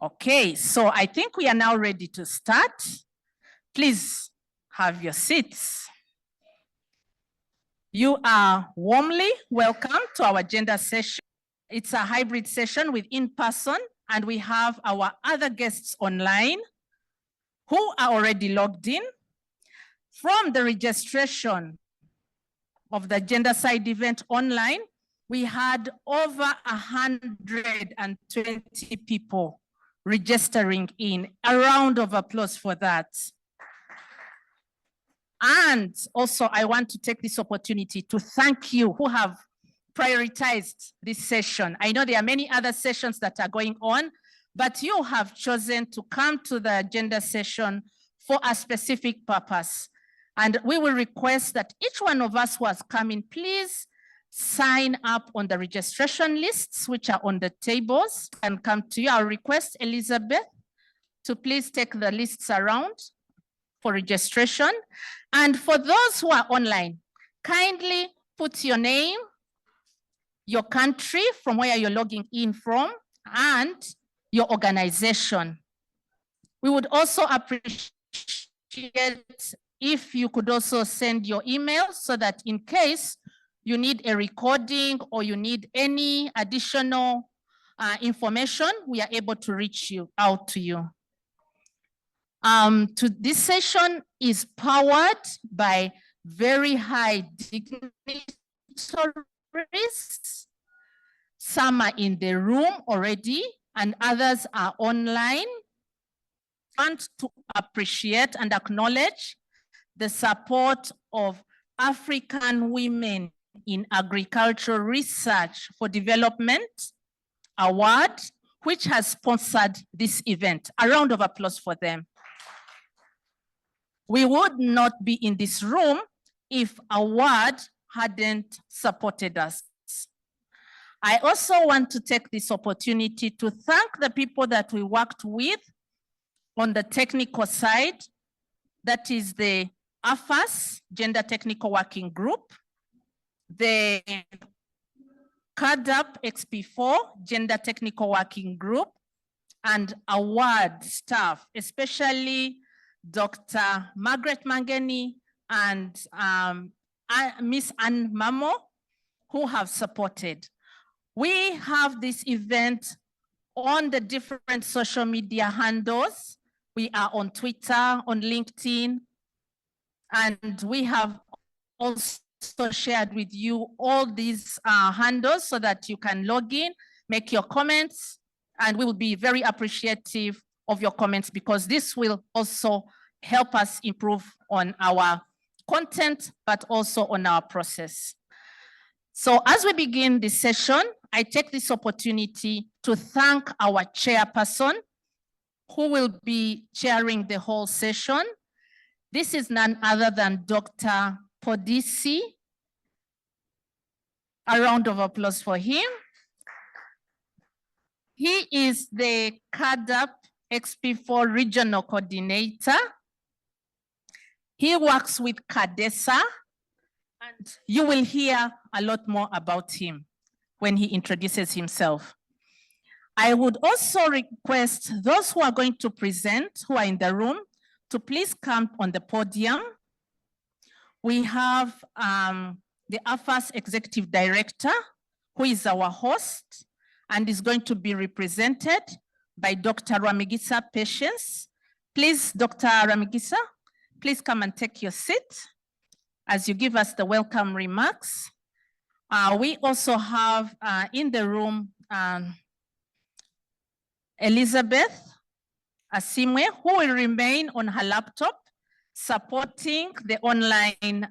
Okay, so I think we are now ready to start. Please have your seats. You are warmly welcome to our gender session. It's a hybrid session with in-person, and we have our other guests online who are already logged in. From the registration of the Gender Side event online, we had over 120 people registering in. A round of applause for that. And also, I want to take this opportunity to thank you who have prioritized this session. I know there are many other sessions that are going on, but you have chosen to come to the agenda session for a specific purpose. And we will request that each one of us who has come in, please sign up on the registration lists, which are on the tables, and come to you. I'll request Elizabeth to please take the lists around for registration. And for those who are online, kindly put your name, your country from where you're logging in from, and your organization. We would also appreciate if you could also send your email so that in case you need a recording or you need any additional information, we are able to reach out to you. This session is powered by very high dignitaries. Some are in the room already and others are online. I want to appreciate and acknowledge the support of African Women in Agricultural Research for Development Award, which has sponsored this event. A round of applause for them. We would not be in this room if Award hadn't supported us. I also want to take this opportunity to thank the people that we worked with on the technical side. That is the AFAS, Gender Technical Working Group, the CADAP XP4, Gender Technical Working Group, and Award staff, especially Dr. Margaret Mangeni and Miss Anne Mamo, who have supported. We have this event on the different social media handles. We are on Twitter, on LinkedIn, and we have also shared with you all these handles so that you can log in, make your comments, and we will be very appreciative of your comments because this will also help us improve on our content, but also on our process. So as we begin this session, I take this opportunity to thank our chairperson who will be chairing the whole session. This is none other than Dr. Podisi. A round of applause for him. He is the CADAP XP4 Regional Coordinator. He works with CADESA, and you will hear a lot more about him when he introduces himself. I would also request those who are going to present, who are in the room, to please come on the podium. We have the AFAS Executive Director, who is our host, and is going to be represented by Dr. Ramigisa Patience. Please, Dr. Ramigisa, please come and take your seat as you give us the welcome remarks. We also have in the room Elizabeth Asimwe, who will remain on her laptop supporting the online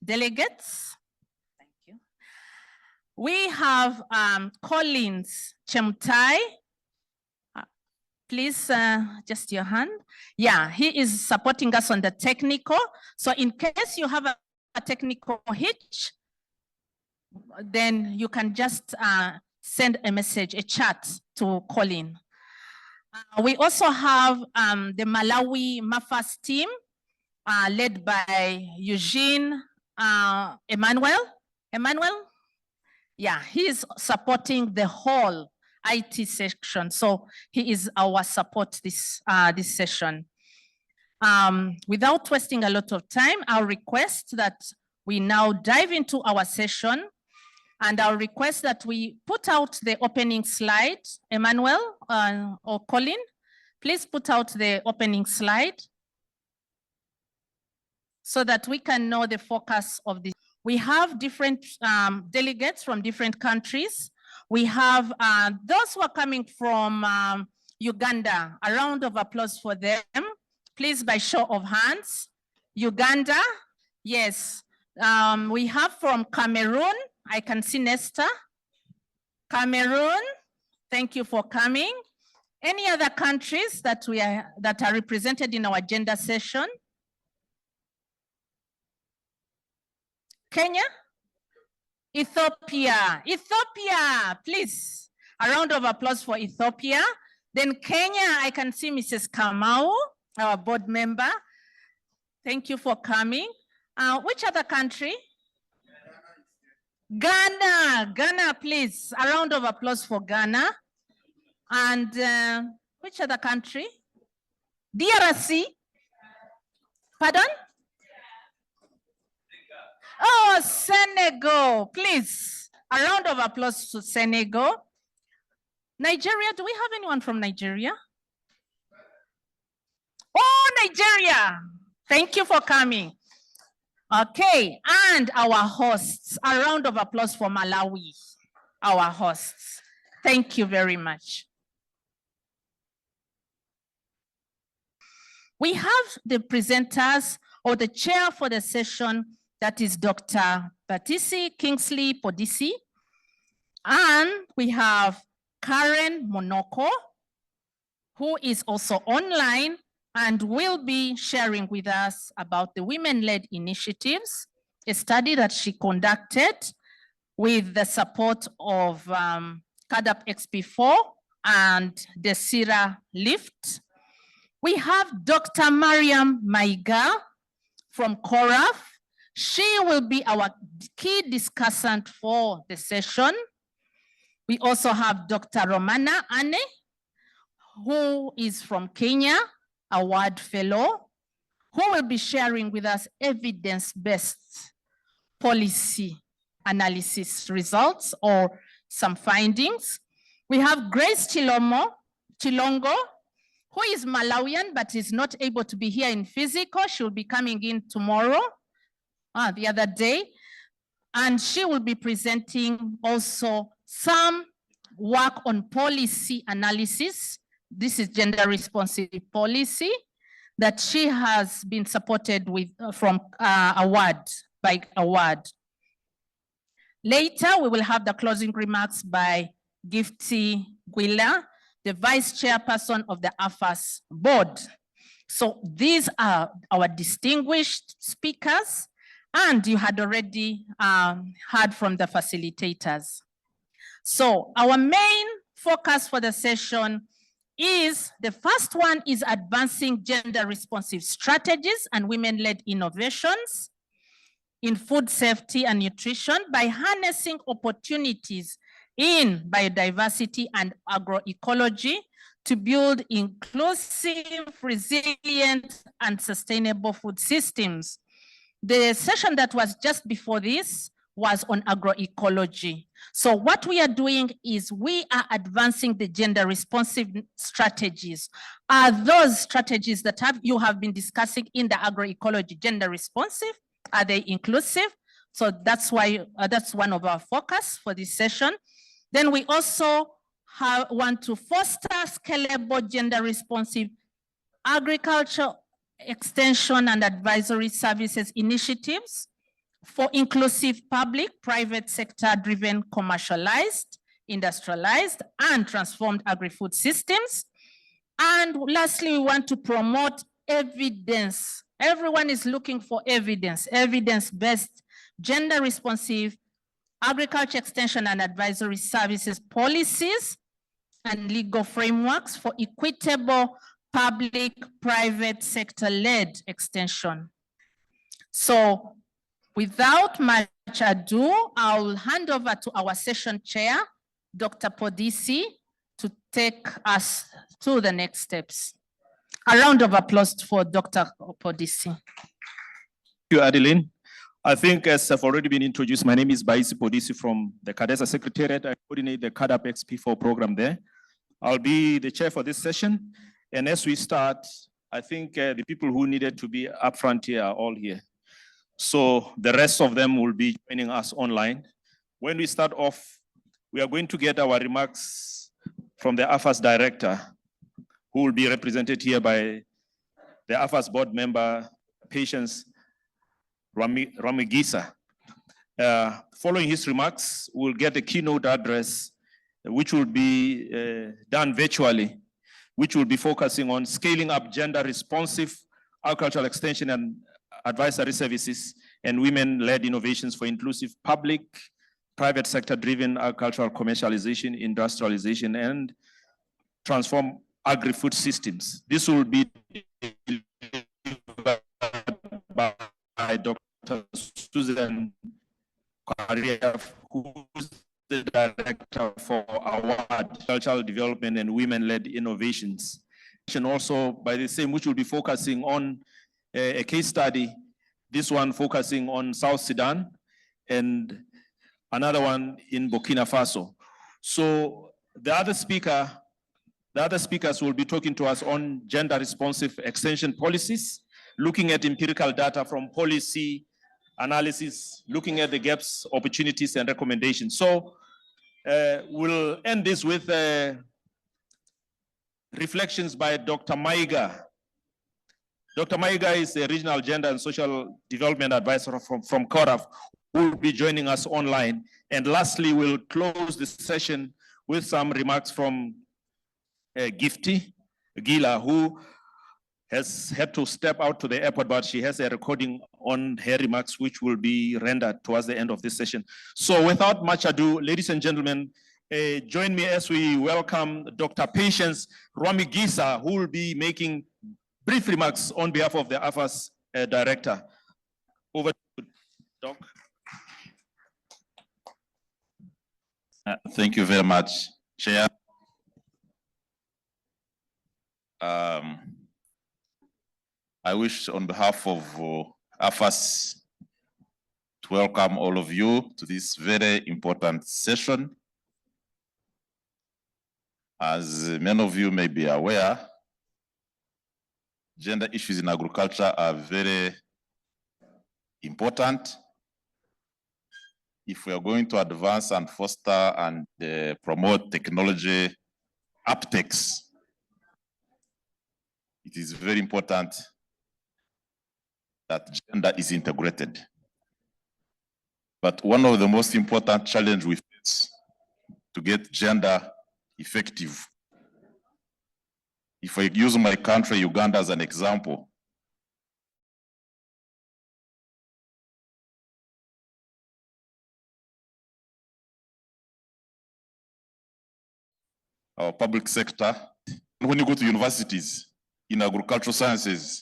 delegates. Thank you. We have Collins Chemtai. Please, just your hand. Yeah, he is supporting us on the technical. So in case you have a technical hitch, then you can just send a message, a chat to Colin. We also have the Malawi MAFAS team led by Eugene Emmanuel. Yeah, he's supporting the whole IT section. So he is our support this session. Without wasting a lot of time, I'll request that we now dive into our session, and I'll request that we put out the opening slide. Emmanuel or Colin, please put out the opening slide so that we can know the focus of this. We have different delegates from different countries. We have those who are coming from Uganda. A round of applause for them. Please, by show of hands. Uganda, yes. We have from Cameroon, I can see Nesta. Cameroon, thank you for coming. Any other countries that are represented in our agenda session? Kenya? Ethiopia, please. A round of applause for Ethiopia. Then Kenya, I can see Mrs. Kamau, our board member. Thank you for coming. Which other country? Ghana, please. A round of applause for Ghana. And which other country? DRC. Pardon? Oh, Senegal, please. A round of applause to Senegal. Nigeria, do we have anyone from Nigeria? Oh, Nigeria. Thank you for coming. Okay, and our hosts. A round of applause for Malawi, our hosts. Thank you very much. We have the presenters or the chair for the session, that is Dr. Batisi Kingsley Podisi. And we have Karen Monoko, who is also online and will be sharing with us about the women-led initiatives, a study that she conducted with the support of CADAP XP4 and the CIRA Lift. We have Dr. Mariam Maiga from CORAF. She will be our key discussant for the session. We also have Dr. Romana Ane, who is from Kenya, award fellow, who will be sharing with us evidence-based policy analysis results or some findings. We have Grace Chilongo, who is Malawian but is not able to be here in physical. She'll be coming in tomorrow, the other day, and she will be presenting also some work on policy analysis. This is gender responsive policy that she has been supported with from by award. Later, we will have the closing remarks by Gifty Gwila, the vice chairperson of the AFAS board. So these are our distinguished speakers, and you had already heard from the facilitators. So our main focus for the session is, the first one is advancing gender responsive strategies and women-led innovations in food safety and nutrition by harnessing opportunities in biodiversity and agroecology to build inclusive, resilient, and sustainable food systems. The session that was just before this was on agroecology. So what we are doing is we are advancing the gender responsive strategies. Are those strategies that you have been discussing in the agroecology gender responsive? Are they inclusive? So that's why that's one of our focus for this session. Then we also want to foster scalable gender responsive agriculture extension and advisory services initiatives for inclusive public, private sector driven, commercialized, industrialized, and transformed agri-food systems. And lastly, we want to promote evidence. Everyone is looking for evidence, evidence-based, gender responsive agriculture extension and advisory services policies and legal frameworks for equitable public, private sector-led extension. So without much ado, I'll hand over to our session chair, Dr. Podisi, to take us to the next steps. A round of applause for Dr. Podisi. Thank you, Adeline. I think as I've already been introduced, my name is Baisi Podisi from the CADESA Secretariat. I coordinate the CADAP XP4 program there. I'll be the chair for this session. And as we start, I think the people who needed to be up front here are all here. So the rest of them will be joining us online. When we start off, we are going to get our remarks from the AFAS director, who will be represented here by the AFAS board member, Patience Ramigisa. Following his remarks, we'll get a keynote address, which will be done virtually, which will be focusing on scaling up gender-responsive agricultural extension and advisory services and women-led innovations for inclusive public, private sector-driven agricultural commercialization, industrialization, and transform agri-food systems. This will be by Dr. Susan Kwaria, who's the director for Award Cultural Development and Women-Led Innovations. And also by the same, which will be focusing on a case study, this one focusing on South Sudan and another one in Burkina Faso. So the other speakers will be talking to us on gender-responsive extension policies, looking at empirical data from policy analysis, looking at the gaps, opportunities, and recommendations. So we'll end this with reflections by Dr. Maiga. Dr. Maiga is a regional gender and social development advisor from CORAF, who will be joining us online. And lastly, we'll close this session with some remarks from Gifty Gila, who has had to step out to the airport, but she has a recording on her remarks, which will be rendered towards the end of this session. So without much ado, ladies and gentlemen, join me as we welcome Dr. Patience Ramigisa, who will be making brief remarks on behalf of the AFAS director. Over to you, Doc. Thank you very much, Chair. I wish on behalf of AFAS to welcome all of you to this very important session. As many of you may be aware, gender issues in agriculture are very important if we are going to advance and foster and promote technology uptakes. It is very important that gender is integrated. But one of the most important challenges we face to get gender effective, if I use my country, Uganda, as an example, our public sector, when you go to universities in agricultural sciences,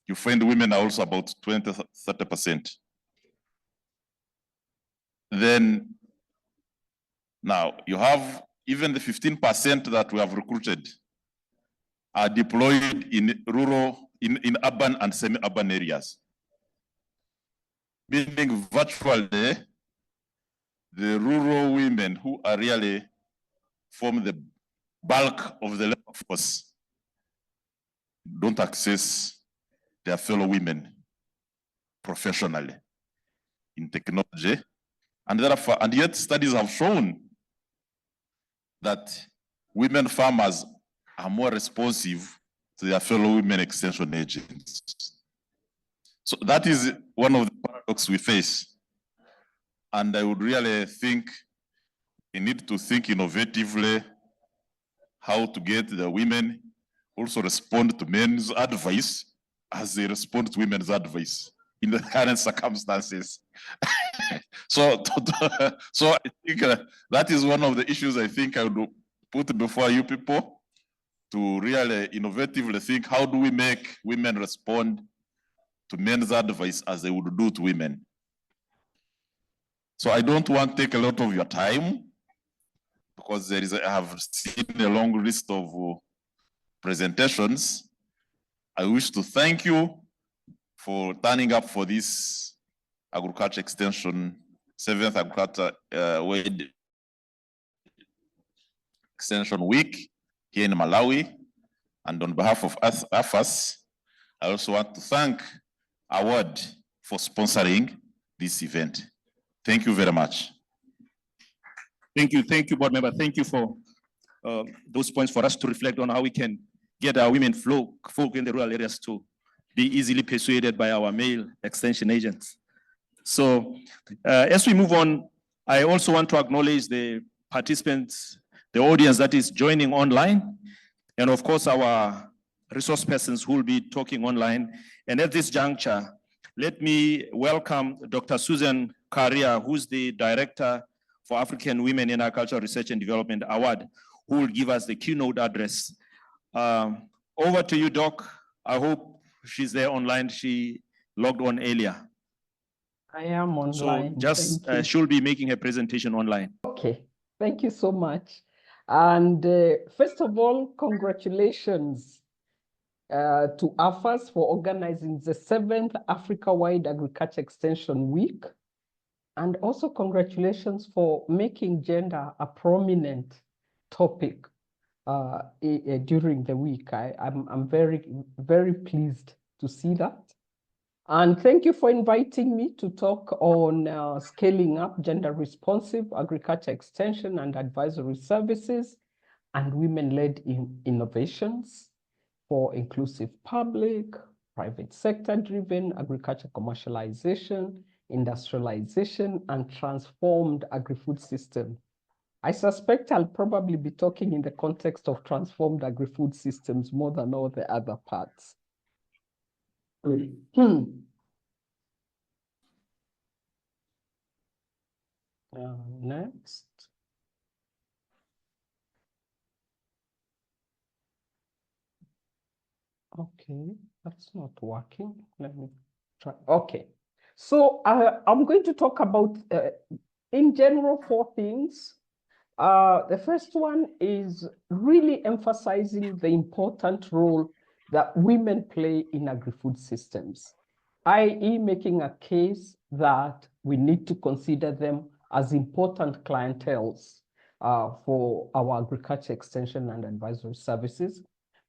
you find women are also about 20–30%. Then now you have even the 15% that we have recruited are deployed in rural, in urban and semi-urban areas. Meaning virtually the rural women who are really form the bulk of the labor force don't access their fellow women professionally in technology. And therefore, and yet studies have shown that women farmers are more responsive to their fellow women extension agents. So that is one of the paradoxes we face. And I would really think we need to think innovatively how to get the women also respond to men's advice as they respond to women's advice in the current circumstances. So I think that is one of the issues I think I would put before you people, to really innovatively think, how do we make women respond to men's advice as they would do to women? So I don't want to take a lot of your time. because I have seen a long list of presentations. I wish to thank you for turning up for this Agriculture Extension, 7th Agriculture Wade Extension Week here in Malawi. And on behalf of AFAS, I also want to thank Award for sponsoring this event. Thank you very much. Thank you, board member. Thank you for those points for us to reflect on how we can get our women folk in the rural areas to be easily persuaded by our male extension agents. So as we move on, I also want to acknowledge the participants, the audience that is joining online, and of course our resource persons who will be talking online. And at this juncture, let me welcome Dr. Susan Karia, who's the Director for African Women in Agricultural Research and Development Award, who will give us the keynote address. Over to you, Doc. I hope she's there online. She logged on earlier. I am online. So just she'll be making her presentation online. Okay, thank you so much. And first of all, congratulations to AFAS for organizing the 7th Africa-wide Agriculture Extension Week. And also congratulations for making gender a prominent topic during the week. I'm very, very pleased to see that. And thank you for inviting me to talk on scaling up gender-responsive agriculture extension and advisory services and women-led innovations for inclusive public, private sector-driven agriculture commercialization, industrialization, and transformed agri-food system. I suspect I'll probably be talking in the context of transformed agri-food systems more than all the other parts. Next. Okay, that's not working. Let me try. Okay, so I'm going to talk about, in general, 4 things. The first one is really emphasizing the important role that women play in agri-food systems, i.e. making a case that we need to consider them as important clienteles for our agriculture extension and advisory services.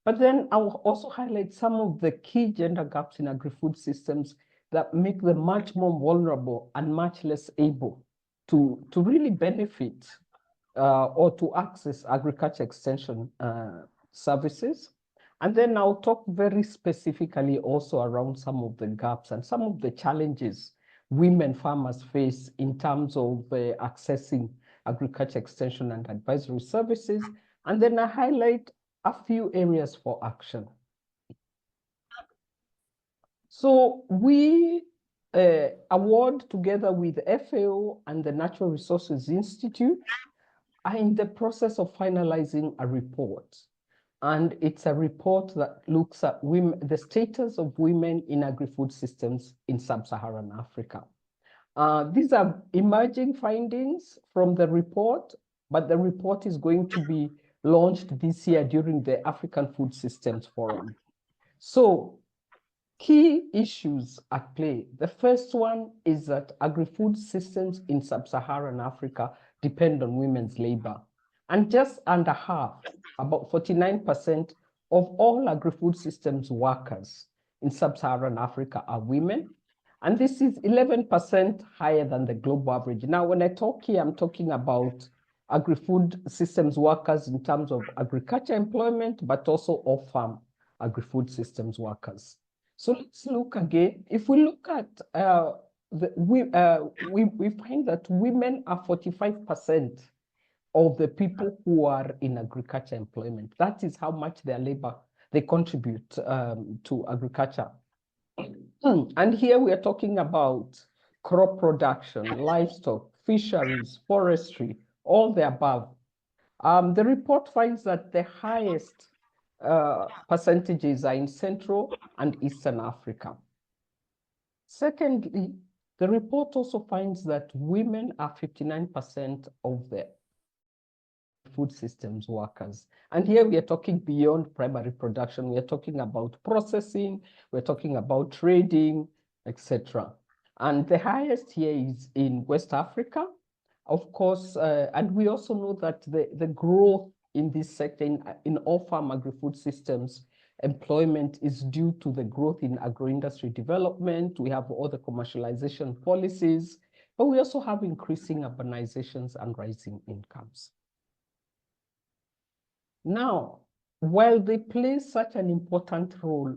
But then I'll also highlight some of the key gender gaps in agri-food systems that make them much more vulnerable and much less able to really benefit or to access agriculture extension services. And then I'll talk very specifically also around some of the gaps and some of the challenges women farmers face in terms of accessing agriculture extension and advisory services. And then I highlight a few areas for action. So we award together with FAO and the Natural Resources Institute are in the process of finalizing a report. And it's a report that looks at the status of women in agri-food systems in sub-Saharan Africa. These are emerging findings from the report, but the report is going to be launched this year during the African Food Systems Forum. So, key issues at play. The first one is that agri-food systems in sub-Saharan Africa depend on women's labor. And just under half, about 49% of all agri-food systems workers in sub-Saharan Africa are women. And this is 11% higher than the global average. Now, when I talk here, I'm talking about agri-food systems workers in terms of agriculture employment, but also off-farm agri-food systems workers. So let's look again. If we look at, we find that women are 45% of the people who are in agriculture employment. That is how much their labor, they contribute to agriculture. And here we are talking about crop production, livestock, fisheries, forestry, all the above. The report finds that the highest percentages are in Central and Eastern Africa. Secondly, the report also finds that women are 59% of the food systems workers. And here we are talking beyond primary production. We are talking about processing, we're talking about trading, etc. And the highest here is in West Africa, of course, and we also know that the growth in this sector, in all farm agri-food systems, employment is due to the growth in agro-industry development. We have all the commercialization policies, but we also have increasing urbanizations and rising incomes. Now, while they play such an important role,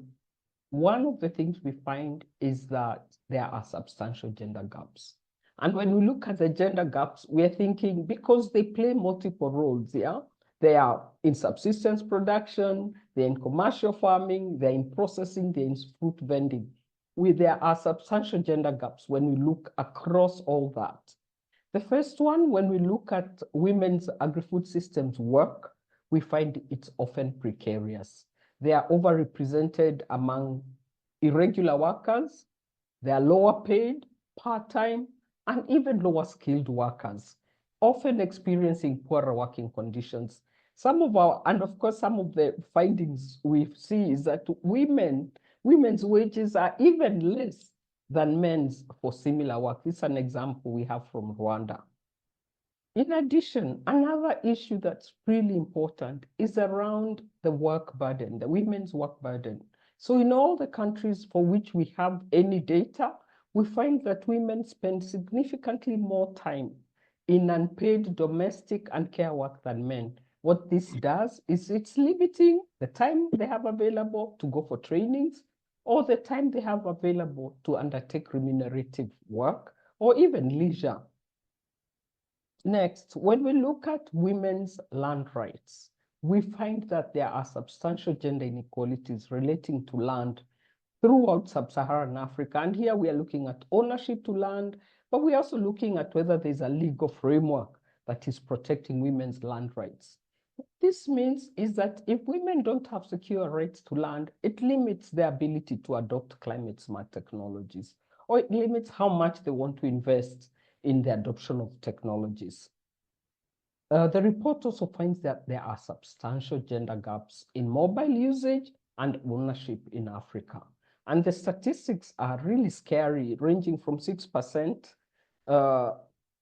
one of the things we find is that there are substantial gender gaps. And when we look at the gender gaps, we're thinking because they play multiple roles, yeah? They are in subsistence production, they're in commercial farming, they're in processing, they're in fruit vending. There are substantial gender gaps when we look across all that. The first one, when we look at women's agri-food systems work, we find it's often precarious. They are overrepresented among irregular workers, they are lower paid, part-time, and even lower skilled workers, often experiencing poorer working conditions. And of course, some of the findings we see is that women's wages are even less than men's for similar work. This is an example we have from Rwanda. In addition, another issue that's really important is around the work burden, the women's work burden. So in all the countries for which we have any data, we find that women spend significantly more time in unpaid domestic and care work than men. What this does is it's limiting the time they have available to go for trainings or the time they have available to undertake remunerative work or even leisure. Next, when we look at women's land rights, we find that there are substantial gender inequalities relating to land throughout sub-Saharan Africa. And here we are looking at ownership to land, but we're also looking at whether there's a legal framework that is protecting women's land rights. What this means is that if women don't have secure rights to land, it limits their ability to adopt climate smart technologies, or it limits how much they want to invest in the adoption of technologies. The report also finds that there are substantial gender gaps in mobile usage and ownership in Africa. And the statistics are really scary, ranging from 6%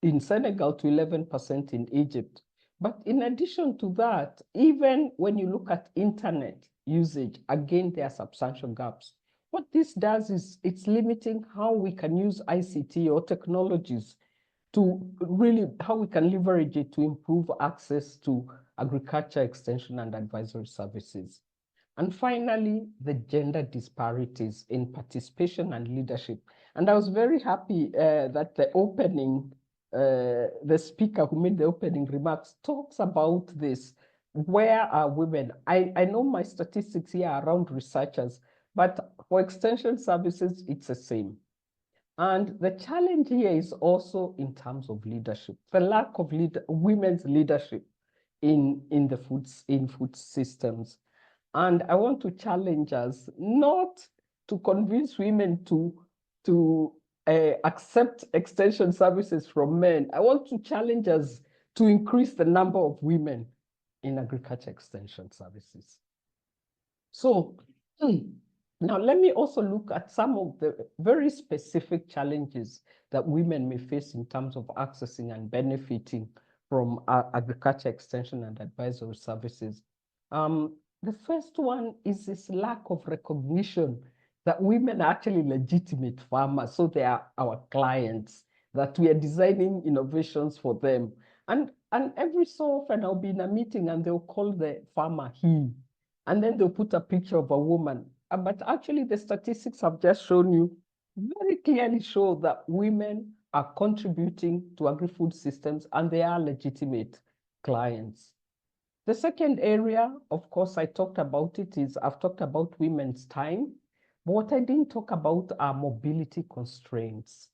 in Senegal to 11% in Egypt. But in addition to that, even when you look at internet usage, again, there are substantial gaps. What this does is it's limiting how we can use ICT or technologies to really, how we can leverage it to improve access to agriculture extension and advisory services. And finally, the gender disparities in participation and leadership. And I was very happy that the speaker who made the opening remarks talks about this. Where are women? I know my statistics here are around researchers, but for extension services, it's the same. And the challenge here is also in terms of leadership, the lack of women's leadership in food systems. And I want to challenge us not to convince women to accept extension services from men. I want to challenge us to increase the number of women in agriculture extension services. So now let me also look at some of the very specific challenges that women may face in terms of accessing and benefiting from agriculture extension and advisory services. The first one is this lack of recognition that women are actually legitimate farmers. So they are our clients, that we are designing innovations for them. And every so often I'll be in a meeting and they'll call the farmer he, and then they'll put a picture of a woman. But actually the statistics have just shown you, very clearly show that women are contributing to agri-food systems and they are legitimate clients. The second area, of course, I've talked about women's time, but what I didn't talk about are mobility constraints.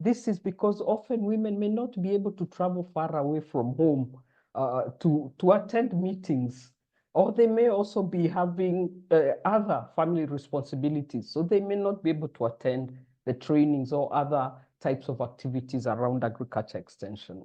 This is because often women may not be able to travel far away from home to attend meetings, or they may also be having other family responsibilities, so they may not be able to attend the trainings or other types of activities around agriculture extension.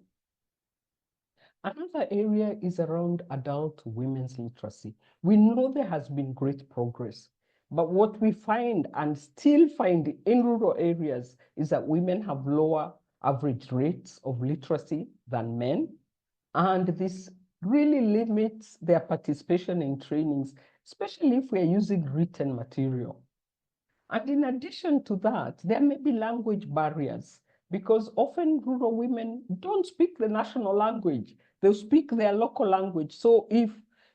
Another area is around adult women's literacy. We know there has been great progress, but what we find and still find in rural areas is that women have lower average rates of literacy than men, and this really limits their participation in trainings, especially if we are using written material. And in addition to that, there may be language barriers because often rural women don't speak the national language. They'll speak their local language. So if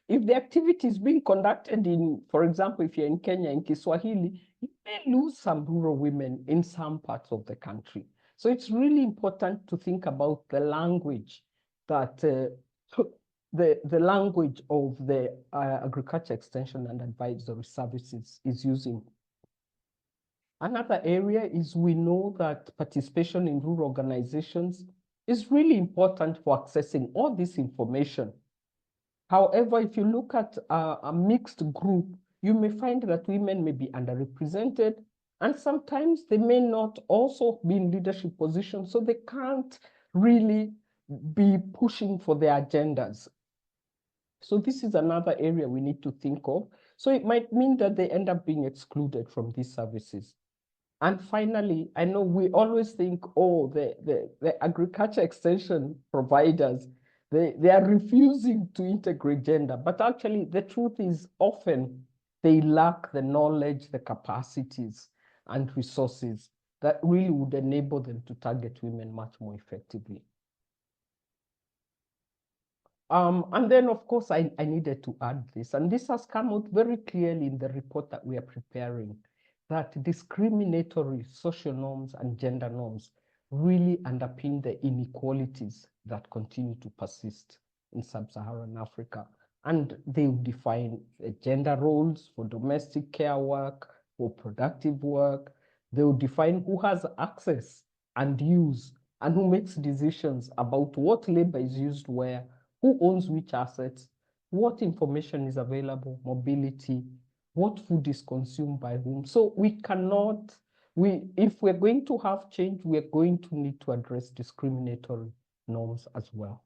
the activity is being conducted in, for example, if you're in Kenya, in Kiswahili, you may lose some rural women in some parts of the country. So it's really important to think about the language that the language of the Agriculture Extension and Advisory Services is using. Another area is we know that participation in rural organizations is really important for accessing all this information. However, if you look at a mixed group, you may find that women may be underrepresented, and sometimes they may not also be in leadership positions, so they can't really be pushing for their agendas. So this is another area we need to think of. So it might mean that they end up being excluded from these services. And finally, I know we always think, oh, the agriculture extension providers, they are refusing to integrate gender. But actually, the truth is often they lack the knowledge, the capacities, and resources that really would enable them to target women much more effectively. And then, of course, I needed to add this, and this has come out very clearly in the report that we are preparing, that discriminatory social norms and gender norms really underpin the inequalities that continue to persist in sub-Saharan Africa. And they define gender roles for domestic care work, for productive work. They will define who has access and use, and who makes decisions about what labor is used where, who owns which assets, what information is available, mobility, what food is consumed by whom. So we cannot, if we're going to have change, we're going to need to address discriminatory norms as well.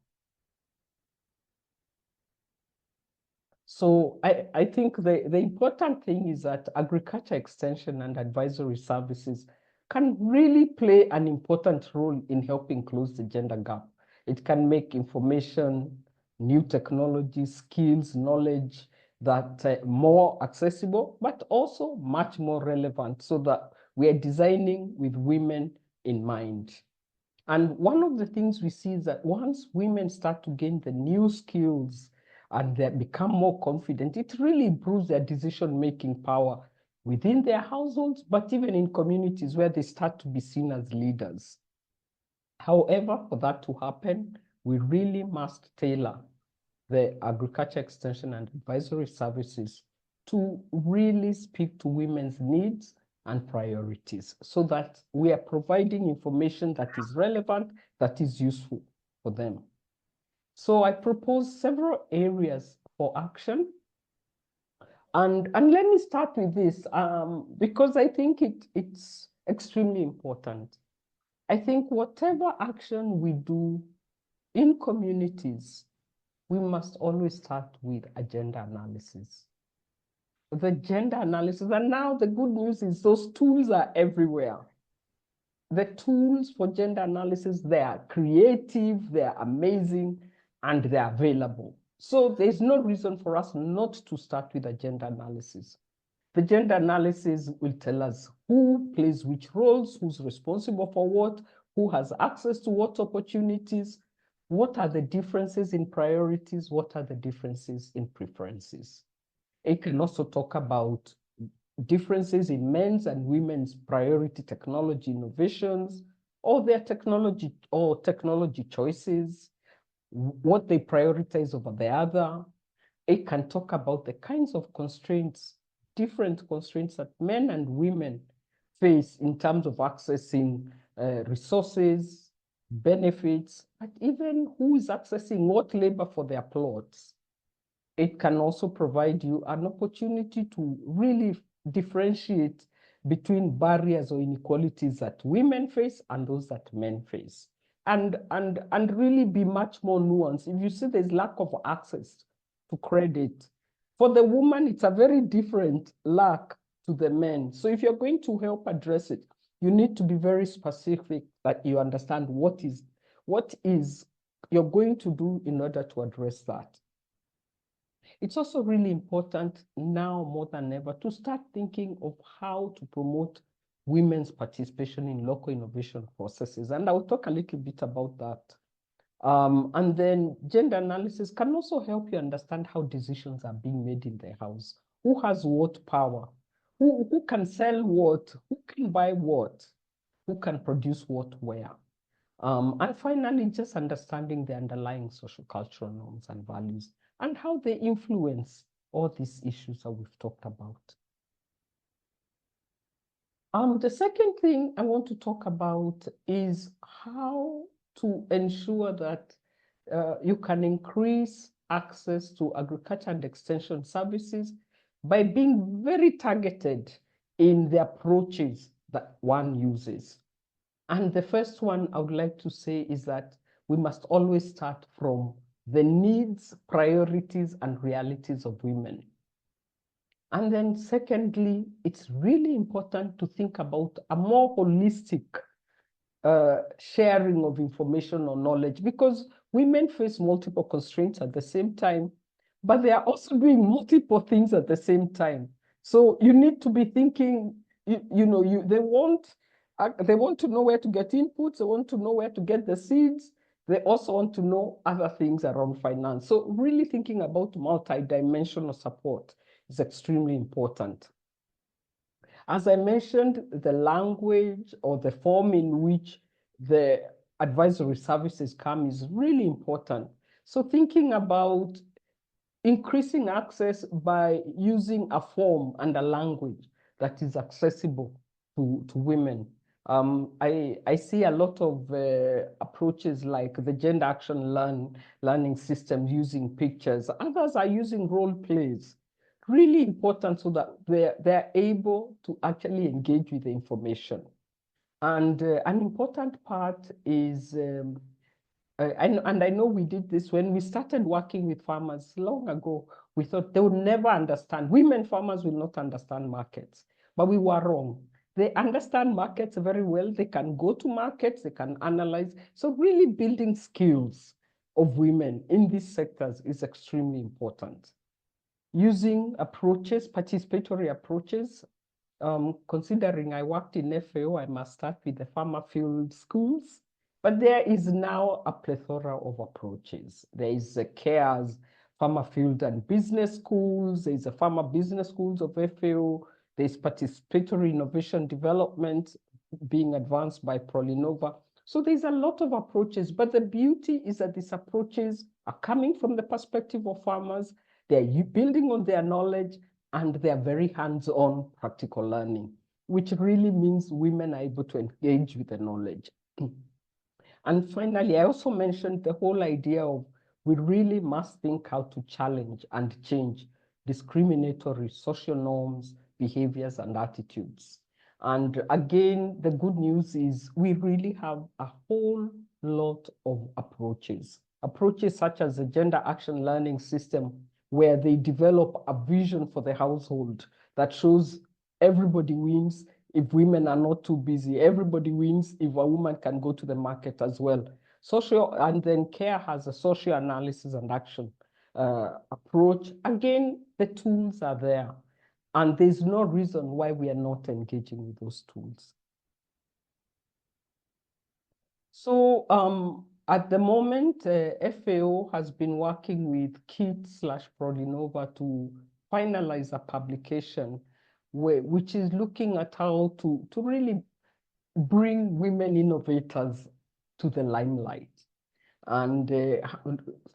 So I think the important thing is that agriculture extension and advisory services can really play an important role in helping close the gender gap. It can make information, new technology, skills, knowledge that more accessible, but also much more relevant, so that we are designing with women in mind. And one of the things we see is that once women start to gain the new skills and they become more confident, it really improves their decision-making power within their households, but even in communities where they start to be seen as leaders. However, for that to happen, we really must tailor the agriculture extension and advisory services to really speak to women's needs and priorities, so that we are providing information that is relevant, that is useful for them. So I propose several areas for action. And let me start with this, because I think it's extremely important. I think whatever action we do in communities, we must always start with a gender analysis. The gender analysis, and now the good news is those tools are everywhere. The tools for gender analysis, they are creative, they are amazing, and they're available. So there's no reason for us not to start with a gender analysis. The gender analysis will tell us who plays which roles, who's responsible for what, who has access to what opportunities, what are the differences in priorities, what are the differences in preferences. It can also talk about differences in men's and women's priority technology innovations, or their technology choices, what they prioritize over the other. It can talk about the kinds of constraints, different constraints that men and women face in terms of accessing resources, benefits, but even who is accessing what labor for their plots. It can also provide you an opportunity to really differentiate between barriers or inequalities that women face and those that men face. and really be much more nuanced. If you see there's lack of access to credit, for the woman, it's a very different lack to the men. So if you're going to help address it, you need to be very specific that you understand what is you're going to do in order to address that. It's also really important now more than ever to start thinking of how to promote women's participation in local innovation processes. And I'll talk a little bit about that. And then gender analysis can also help you understand how decisions are being made in the house. Who has what power? Who can sell what? Who can buy what? Who can produce what where? And finally, just understanding the underlying social cultural norms and values and how they influence all these issues that we've talked about. The second thing I want to talk about is how to ensure that you can increase access to agriculture and extension services by being very targeted in the approaches that one uses. And the first one I would like to say is that we must always start from the needs, priorities, and realities of women. And then secondly, it's really important to think about a more holistic sharing of information or knowledge, because women face multiple constraints at the same time, but they are also doing multiple things at the same time. So you need to be thinking, they want to know where to get inputs, they want to know where to get the seeds, they also want to know other things around finance. So really thinking about multi-dimensional support is extremely important. As I mentioned, the language or the form in which the advisory services come is really important. So thinking about increasing access by using a form and a language that is accessible to women. I see a lot of approaches like the gender action learning system using pictures. Others are using role plays. Really important so that they're able to actually engage with the information. And an important part is, and I know we did this when we started working with farmers long ago, we thought they would never understand. Women farmers will not understand markets, but we were wrong. They understand markets very well. They can go to markets, they can analyze. So really building skills of women in these sectors is extremely important. Using approaches, participatory approaches, considering I worked in FAO, I must start with the farmer field schools, but there is now a plethora of approaches. There is a CARES, farmer field and business schools, there's a farmer business schools of FAO, there's participatory innovation development being advanced by Prolinova. So there's a lot of approaches, but the beauty is that these approaches are coming from the perspective of farmers. They're building on their knowledge, and they're very hands-on practical learning, which really means women are able to engage with the knowledge. And finally, I also mentioned the whole idea of we really must think how to challenge and change discriminatory social norms, behaviors, and attitudes. And again, the good news is we really have a whole lot of approaches such as the gender action learning system, where they develop a vision for the household that shows everybody wins if women are not too busy. Everybody wins if a woman can go to the market as well. And then CARE has a social analysis and action approach. Again, the tools are there, and there's no reason why we are not engaging with those tools. So at the moment, FAO has been working with KIT/Prolinova to finalize a publication which is looking at how to really bring women innovators to the limelight, and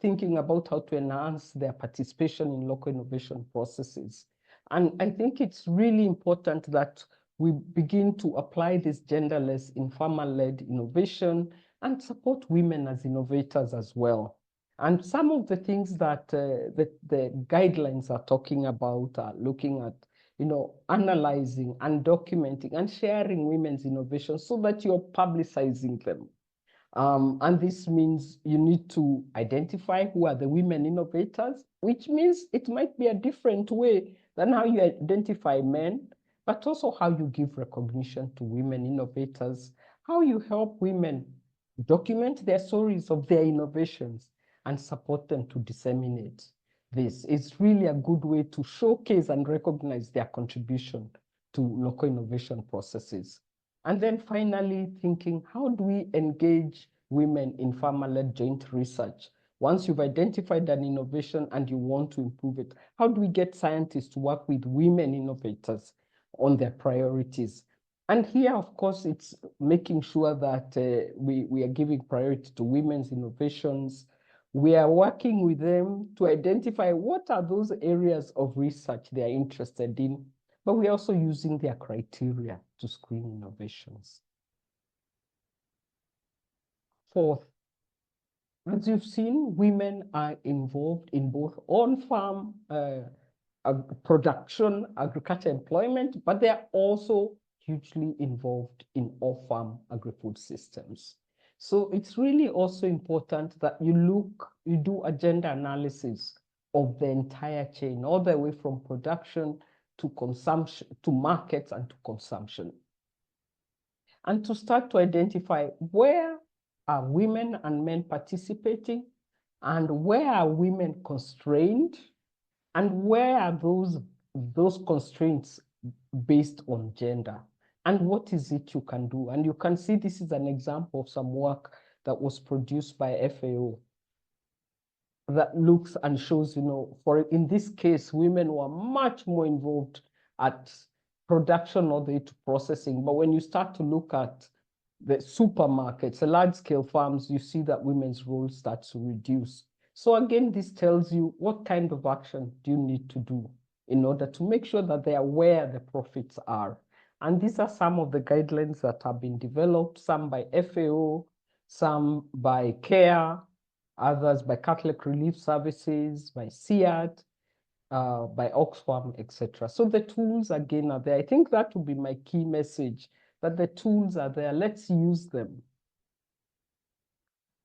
thinking about how to enhance their participation in local innovation processes. And I think it's really important that we begin to apply this genderless in farmer-led innovation and support women as innovators as well. And some of the things that the guidelines are talking about are looking at, analyzing and documenting and sharing women's innovations so that you're publicizing them. And this means you need to identify who are the women innovators, which means it might be a different way than how you identify men, but also how you give recognition to women innovators, how you help women document their stories of their innovations and support them to disseminate this. It's really a good way to showcase and recognize their contribution to local innovation processes. And then finally thinking, how do we engage women in farmer-led joint research? Once you've identified an innovation and you want to improve it, how do we get scientists to work with women innovators on their priorities? And here, of course, it's making sure that we are giving priority to women's innovations. We are working with them to identify what are those areas of research they are interested in, but we're also using their criteria to screen innovations. Fourth, as you've seen, women are involved in both on-farm production, agriculture employment, but they're also hugely involved in off-farm agri-food systems. So it's really also important that you do a gender analysis of the entire chain, all the way from production to consumption, to markets and to consumption. And to start to identify where are women and men participating, and where are women constrained, and where are those constraints based on gender, and what is it you can do. And you can see this is an example of some work that was produced by FAO that looks and shows, in this case, women were much more involved at production all the way to processing. But when you start to look at the supermarkets, the large-scale farms, you see that women's role starts to reduce. So again, this tells you what kind of action do you need to do in order to make sure that they are where the profits are. And these are some of the guidelines that have been developed, some by FAO, some by CARE, others by Catholic Relief Services, by CIAT, by Oxfam, etc. So the tools again are there. I think that would be my key message, that the tools are there. Let's use them.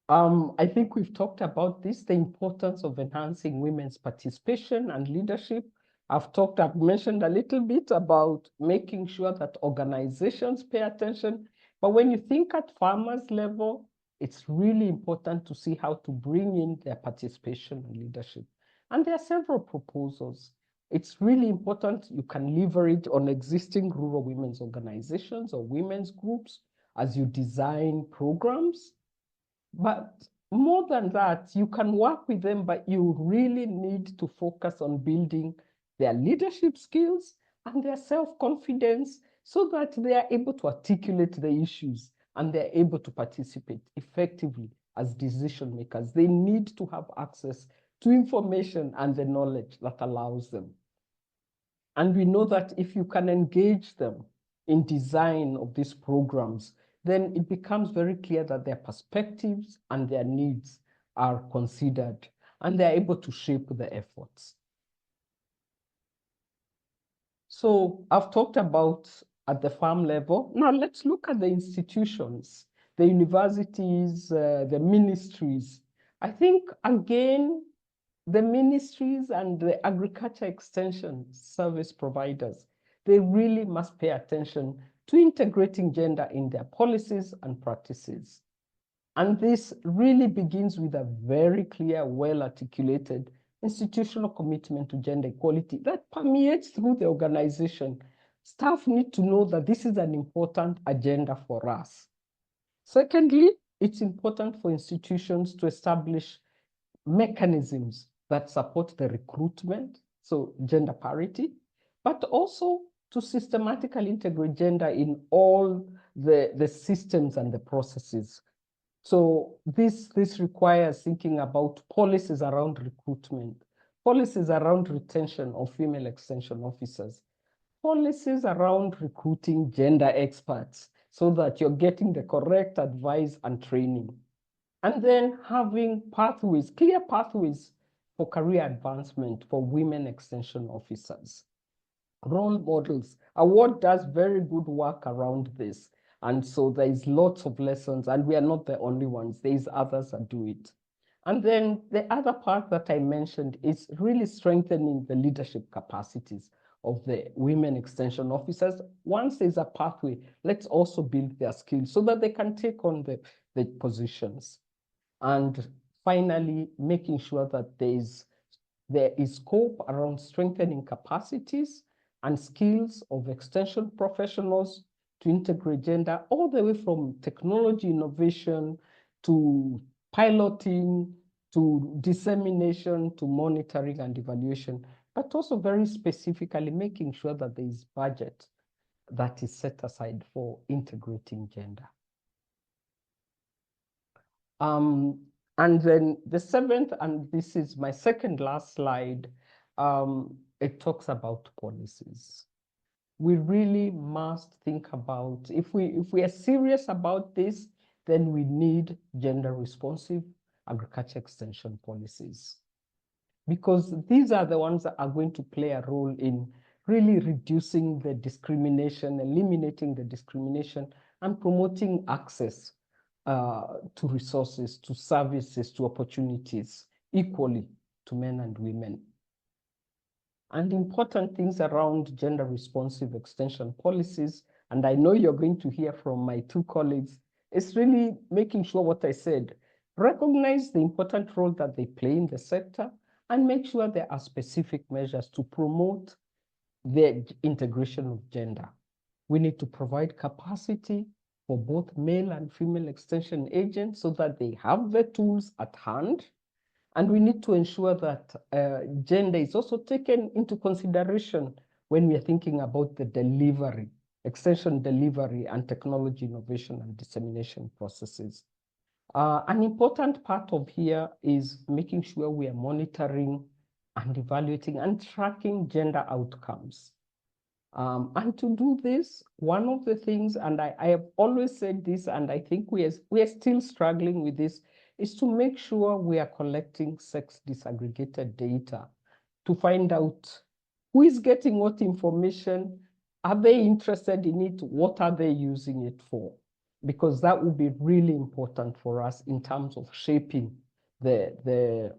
I think we've talked about this, the importance of enhancing women's participation and leadership. I've mentioned a little bit about making sure that organizations pay attention. But when you think at farmers level, it's really important to see how to bring in their participation and leadership. And there are several proposals. It's really important you can leverage on existing rural women's organizations or women's groups as you design programs. But more than that, you can work with them, but you really need to focus on building their leadership skills and their self-confidence so that they are able to articulate the issues and they're able to participate effectively as decision makers. They need to have access to information and the knowledge that allows them. And we know that if you can engage them in design of these programs, then it becomes very clear that their perspectives and their needs are considered and they're able to shape the efforts. So I've talked about at the farm level. Now let's look at the institutions, the universities, the ministries. I think, again, the ministries and the agriculture extension service providers, they really must pay attention to integrating gender in their policies and practices. And this really begins with a very clear, well-articulated institutional commitment to gender equality that permeates through the organization. Staff need to know that this is an important agenda for us. Secondly, it's important for institutions to establish mechanisms that support the recruitment, so gender parity, but also to systematically integrate gender in all the systems and the processes. So this requires thinking about policies around recruitment, policies around retention of female extension officers, policies around recruiting gender experts so that you're getting the correct advice and training. And then having pathways, clear pathways for career advancement for women extension officers. Role models. Award does very good work around this. And so there is lots of lessons, and we are not the only ones. There's others that do it. And then the other part that I mentioned is really strengthening the leadership capacities of the women extension officers. Once there's a pathway, let's also build their skills so that they can take on the positions. And finally, making sure that there is scope around strengthening capacities and skills of extension professionals to integrate gender all the way from technology innovation to piloting, to dissemination, to monitoring and evaluation, but also very specifically making sure that there is budget that is set aside for integrating gender. And then the seventh, and this is my second last slide, it talks about policies. We really must think about, if we are serious about this, then we need gender responsive agriculture extension policies, because these are the ones that are going to play a role in really reducing the discrimination, eliminating the discrimination, and promoting access to resources, to services, to opportunities equally to men and women. And important things around gender responsive extension policies, and I know you're going to hear from my two colleagues, is really making sure what I said, recognize the important role that they play in the sector and make sure there are specific measures to promote the integration of gender. We need to provide capacity for both male and female extension agents so that they have the tools at hand. And we need to ensure that gender is also taken into consideration when we are thinking about the delivery, extension delivery, and technology innovation and dissemination processes. An important part of here is making sure we are monitoring and evaluating and tracking gender outcomes. And to do this, one of the things, and I have always said this, and I think we are still struggling with this, is to make sure we are collecting sex disaggregated data to find out who is getting what information, are they interested in it, what are they using it for? Because that would be really important for us in terms of shaping the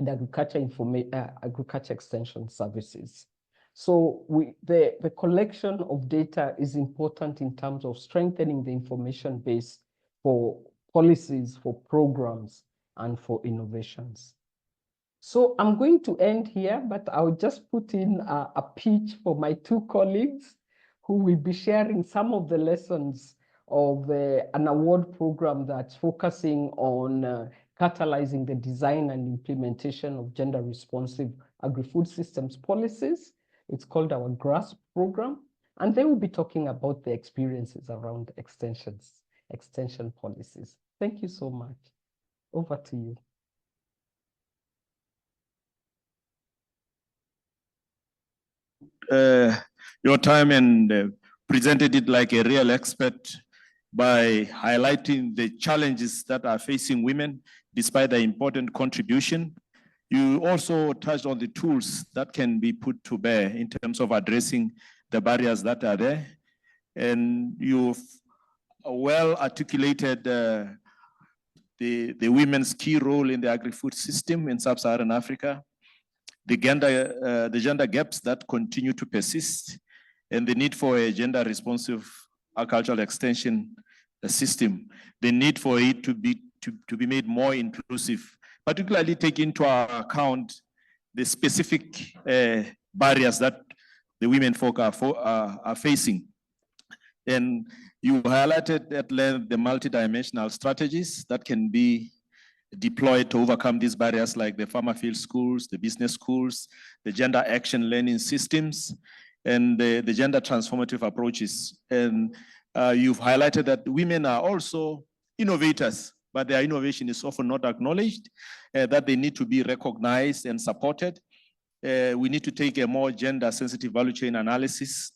agriculture extension services. So the collection of data is important in terms of strengthening the information base for policies, for programs, and for innovations. So I'm going to end here, but I'll just put in a pitch for my two colleagues who will be sharing some of the lessons of an award program that's focusing on catalyzing the design and implementation of gender responsive agri-food systems policies. It's called our GRASP program, and they will be talking about the experiences around extension policies. Thank you so much. Over to you. Your time and presented it like a real expert by highlighting the challenges that are facing women despite their important contribution. You also touched on the tools that can be put to bear in terms of addressing the barriers that are there. And you've well articulated the women's key role in the agri-food system in sub-Saharan Africa, the gender gaps that continue to persist, and the need for a gender-responsive agricultural extension system, the need for it to be made more inclusive, particularly take into account the specific barriers that the women folk are facing. And you highlighted at length the multidimensional strategies that can be deployed to overcome these barriers, like the farmer field schools, the business schools, the gender action learning systems, and the gender transformative approaches. And you've highlighted that women are also innovators, but their innovation is often not acknowledged, that they need to be recognized and supported. We need to take a more gender sensitive value chain analysis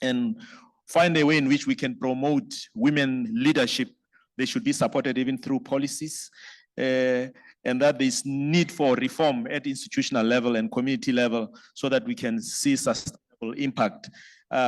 and find a way in which we can promote women leadership. They should be supported even through policies, and that there's need for reform at institutional level and community level so that we can see sustainable impact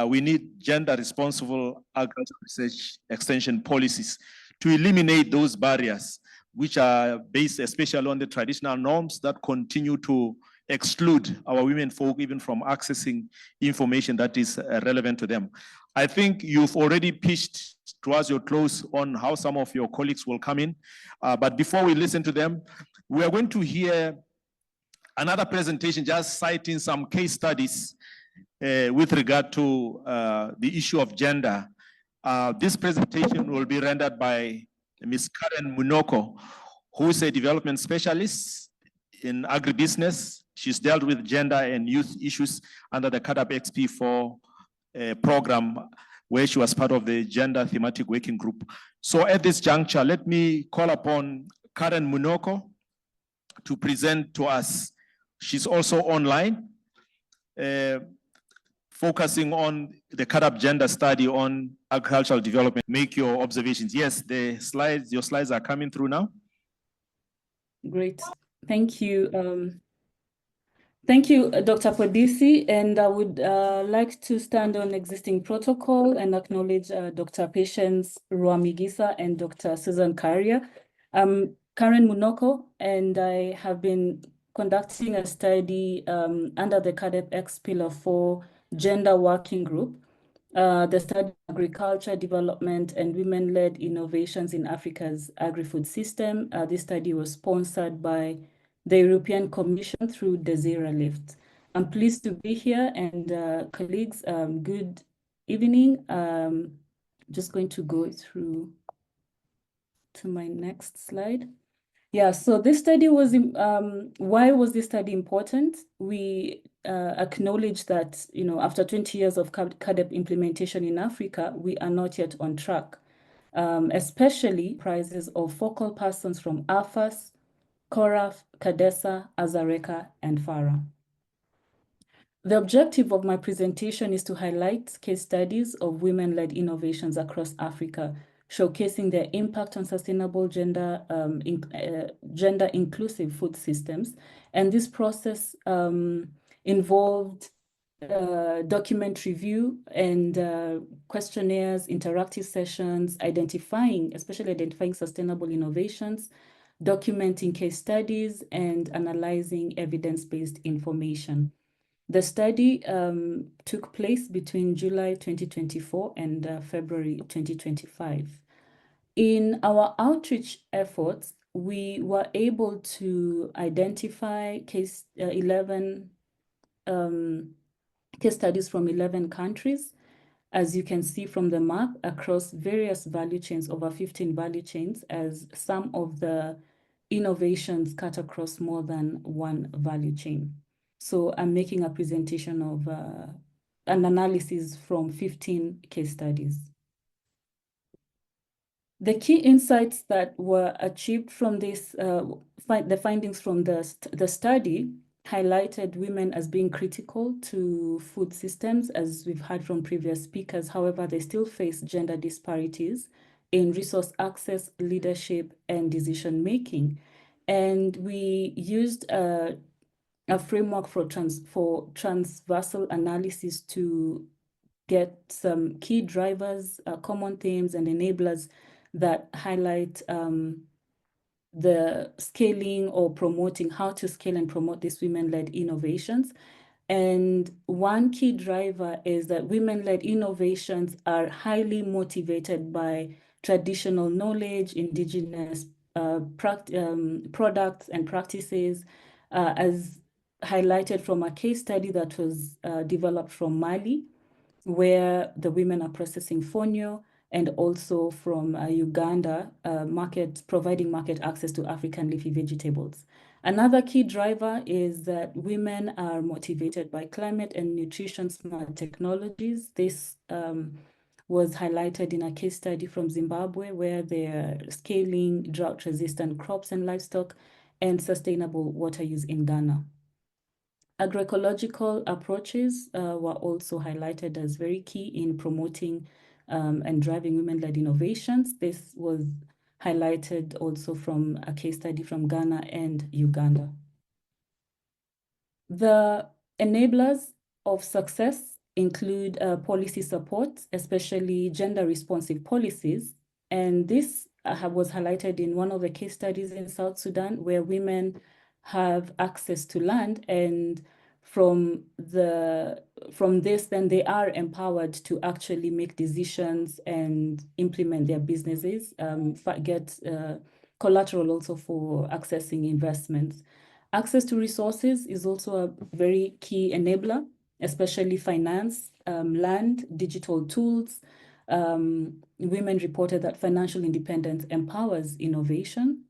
We need gender responsible agricultural research extension policies to eliminate those barriers, which are based especially on the traditional norms that continue to exclude our women folk even from accessing information that is relevant to them. I think you've already pitched towards your close on how some of your colleagues will come in. But before we listen to them, we are going to hear another presentation just citing some case studies with regard to the issue of gender. This presentation will be rendered by Ms. Karen Munoko, who is a development specialist in agribusiness. She's dealt with gender and youth issues under the CADAP XP4 program, where she was part of the gender thematic working group. So at this juncture, let me call upon Karen Munoko to present to us. She's also online, focusing on the CADAP gender study on agricultural development. Make your observations. Yes, the slides, your slides are coming through now. Great, thank you. Thank you, Dr. Podisi, and I would like to stand on existing protocol and acknowledge Dr. Patience Ruamigisa and Dr. Susan Karia. I'm Karen Munoko, and I have been conducting a study under the CADEP X Pillar 4 Gender Working Group, the study Agriculture Development and Women-Led Innovations in Africa's Agri-Food System. This study was sponsored by the European Commission through Desira Lift. I'm pleased to be here, and colleagues, good evening. Just going to go through to my next slide. Yeah, so this study was, why was this study important? We acknowledge that, you know, after 20 years of CADEP implementation in Africa, we are not yet on track, especially prizes of focal persons from AFAS, Koraf, Kadesa, Azareka, and Farah. The objective of my presentation is to highlight case studies of women-led innovations across Africa, showcasing their impact on sustainable gender-inclusive food systems. And this process involved document review and questionnaires, interactive sessions, especially identifying sustainable innovations, documenting case studies, and analyzing evidence-based information. The study took place between July 2024 and February 2025. In our outreach efforts, we were able to identify 11 case studies from 11 countries, as you can see from the map, across various value chains, over 15 value chains, as some of the innovations cut across more than one value chain. So I'm making a presentation of an analysis from 15 case studies. The key insights that were achieved from this, the findings from the study highlighted women as being critical to food systems, as we've heard from previous speakers. However, they still face gender disparities in resource access, leadership, and decision-making. And we used a framework for transversal analysis to get some key drivers, common themes, and enablers that highlight the scaling or promoting, how to scale and promote these women-led innovations. And one key driver is that women-led innovations are highly motivated by traditional knowledge, indigenous products and practices, as highlighted from a case study that was developed from Mali, where the women are processing fonio, and also from Uganda, providing market access to African leafy vegetables. Another key driver is that women are motivated by climate and nutrition smart technologies. This was highlighted in a case study from Zimbabwe, where they're scaling drought-resistant crops and livestock and sustainable water use in Ghana. Agroecological approaches were also highlighted as very key in promoting and driving women-led innovations. This was highlighted also from a case study from Ghana and Uganda. The enablers of success include policy support, especially gender-responsive policies. And this was highlighted in one of the case studies in South Sudan, where women have access to land, and from this, then they are empowered to actually make decisions and implement their businesses, get collateral also for accessing investments. Access to resources is also a very key enabler, especially finance, land, digital tools. Women reported that financial independence empowers innovation,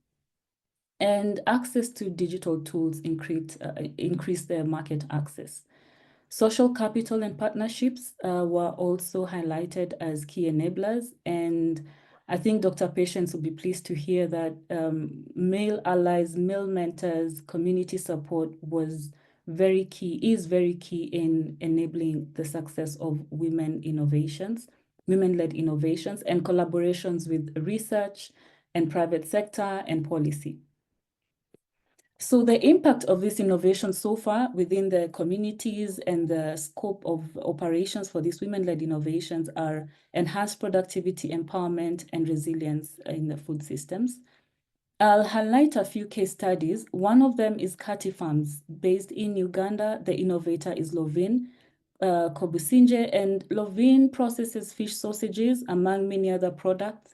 and access to digital tools increase their market access. Social capital and partnerships were also highlighted as key enablers, and I think Dr. Patience will be pleased to hear that male allies, male mentors, community support is very key in enabling the success of women-led innovations, and collaborations with research and private sector and policy. So the impact of this innovation so far within the communities and the scope of operations for these women-led innovations are enhanced productivity, empowerment, and resilience in the food systems. I'll highlight a few case studies. One of them is Kati Farms, based in Uganda. The innovator is Lovin Kobusinje, and Lovin processes fish sausages, among many other products.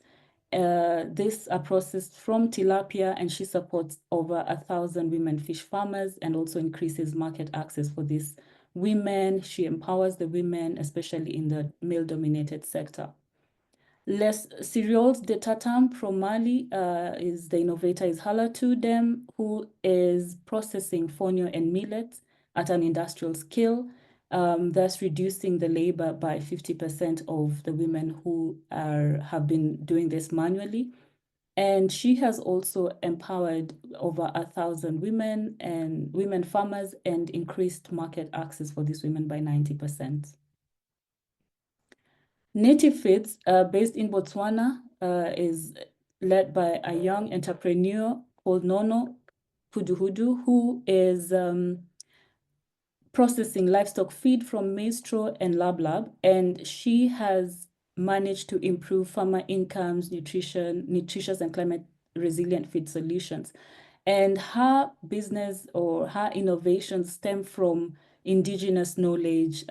These are processed from tilapia, and she supports over 1,000 women fish farmers and also increases market access for these women. She empowers the women, especially in the male-dominated sector. Les Cereals de Tatam from Mali is the innovator is Halatu Dem, who is processing fonio and millet at an industrial scale, thus reducing the labor by 50% of the women who have been doing this manually. And she has also empowered over 1,000 women and women farmers and increased market access for these women by 90%. Native Feeds, based in Botswana, is led by a young entrepreneur called Nono Huduhudu, who is processing livestock feed from maize straw and lab, and she has managed to improve farmer incomes, nutritious and climate resilient feed solutions. And her business or her innovations stem from indigenous knowledge,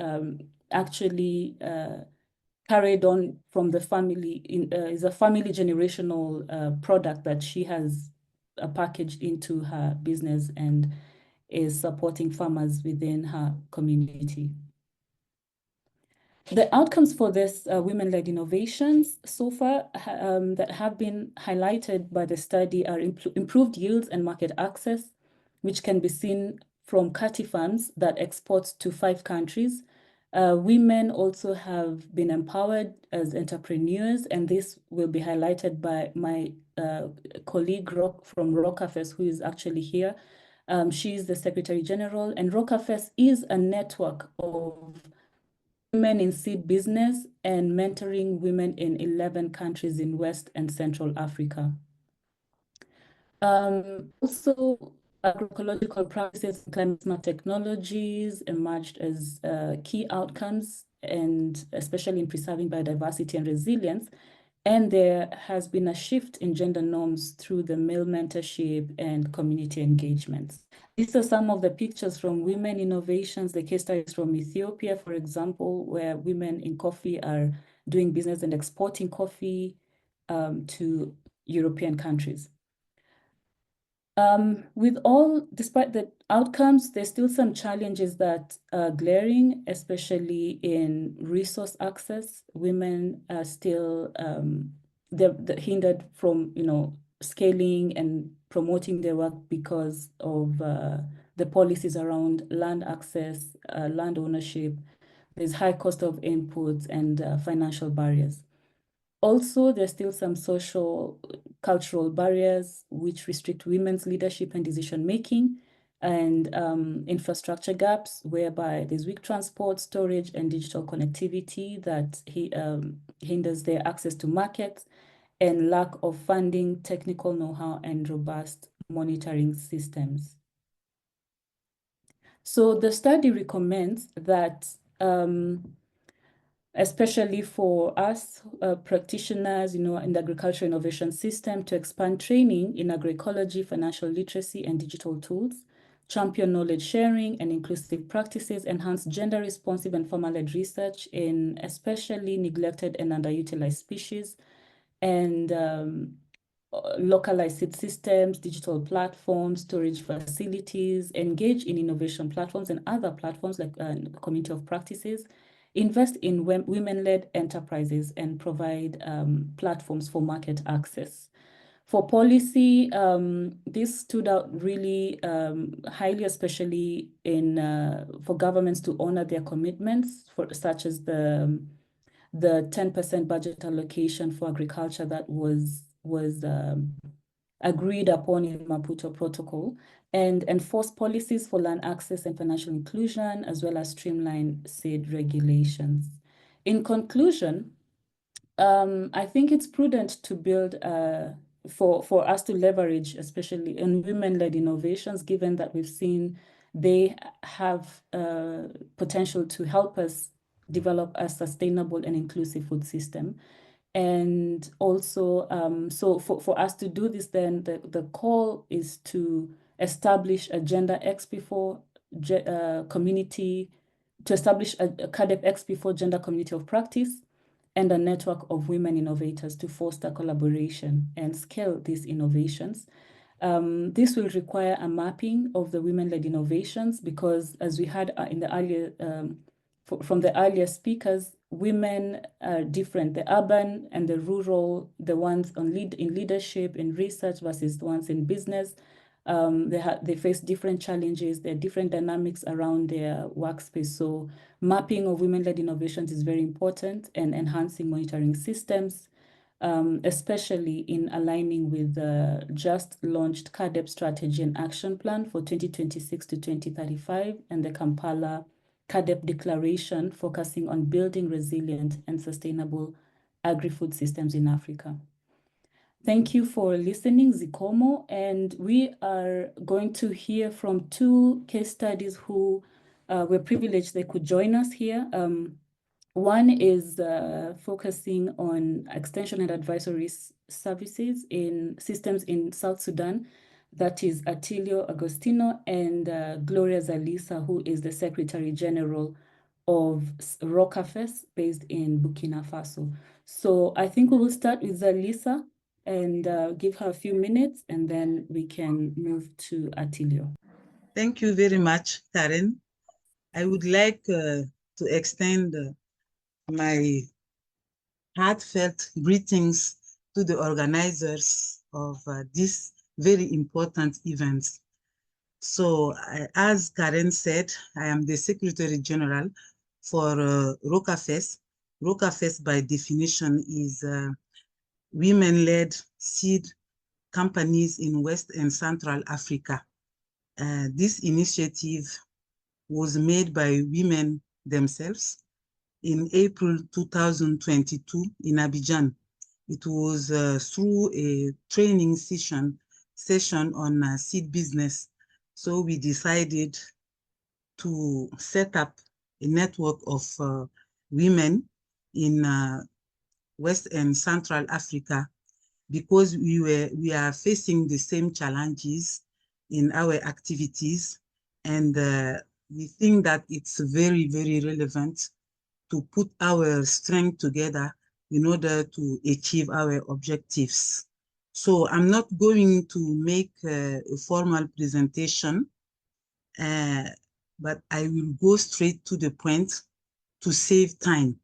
actually carried on from the family, is a family generational product that she has packaged into her business and is supporting farmers within her community. The outcomes for this women-led innovations so far that have been highlighted by the study are improved yields and market access, which can be seen from Kati Farms that exports to 5 countries. Women also have been empowered as entrepreneurs, and this will be highlighted by my colleague from Rockafest, who is actually here. She is the Secretary General, and Rockafest is a network of women in seed business and mentoring women in 11 countries in West and Central Africa. Also, agroecological practices and climate smart technologies emerged as key outcomes, and especially in preserving biodiversity and resilience. And there has been a shift in gender norms through the male mentorship and community engagements. These are some of the pictures from women innovations, the case studies from Ethiopia, for example, where women in coffee are doing business and exporting coffee to European countries. Despite the outcomes, there's still some challenges that are glaring, especially in resource access. Women are still they're hindered from, scaling and promoting their work because of the policies around land access, land ownership. There's high cost of inputs and financial barriers. Also, there's still some social, cultural barriers which restrict women's leadership and decision-making, and infrastructure gaps whereby there's weak transport, storage, and digital connectivity that hinders their access to markets, and lack of funding, technical know-how, and robust monitoring systems. So the study recommends that especially for us practitioners, in the agricultural innovation system, to expand training in agroecology, financial literacy, and digital tools, champion knowledge sharing and inclusive practices, enhance gender-responsive and farmer-led research in especially neglected and underutilized species, and localized seed systems, digital platforms, storage facilities, engage in innovation platforms and other platforms like community of practices, invest in women-led enterprises, and provide platforms for market access. For policy, this stood out really highly, especially for governments to honor their commitments, such as the 10% budget allocation for agriculture that was agreed upon in Maputo Protocol, and enforce policies for land access and financial inclusion, as well as streamline seed regulations. In conclusion, I think it's prudent to build for us to leverage, especially in women-led innovations, given that we've seen they have potential to help us develop a sustainable and inclusive food system. And also, so for us to do this, then the call is to establish a gender expo for community, to establish a CADEP expo for gender community of practice, and a network of women innovators to foster collaboration and scale these innovations. This will require a mapping of the women-led innovations because, as we had in the earlier, from the earlier speakers, women are different. The urban and the rural, the ones in leadership, in research versus the ones in business, they face different challenges. There are different dynamics around their workspace. So mapping of women-led innovations is very important, and enhancing monitoring systems, especially in aligning with the just launched CADEP strategy and action plan for 2026 to 2035 and the Kampala CADEP declaration focusing on building resilient and sustainable agri-food systems in Africa. Thank you for listening, Zikomo, and we are going to hear from two case studies who were privileged they could join us here. One is focusing on extension and advisory services in systems in South Sudan. That is Attilio Agostino and Gloria Zalisa, who is the Secretary General of Rocafes based in Burkina Faso. So I think we will start with Zalisa and give her a few minutes, and then we can move to Attilio. Thank you very much, Karen. I would like to extend my heartfelt greetings to the organizers of this very important event. So, as Karen said, I am the Secretary General for Rocafes. Rocafes, by definition, is women-led seed companies in West and Central Africa. This initiative was made by women themselves in April 2022 in Abidjan. It was through a training session on seed business. So we decided to set up a network of women in West and Central Africa because we are facing the same challenges in our activities, and we think that it's very, very relevant to put our strength together in order to achieve our objectives. So I'm not going to make a formal presentation, but I will go straight to the point to save time.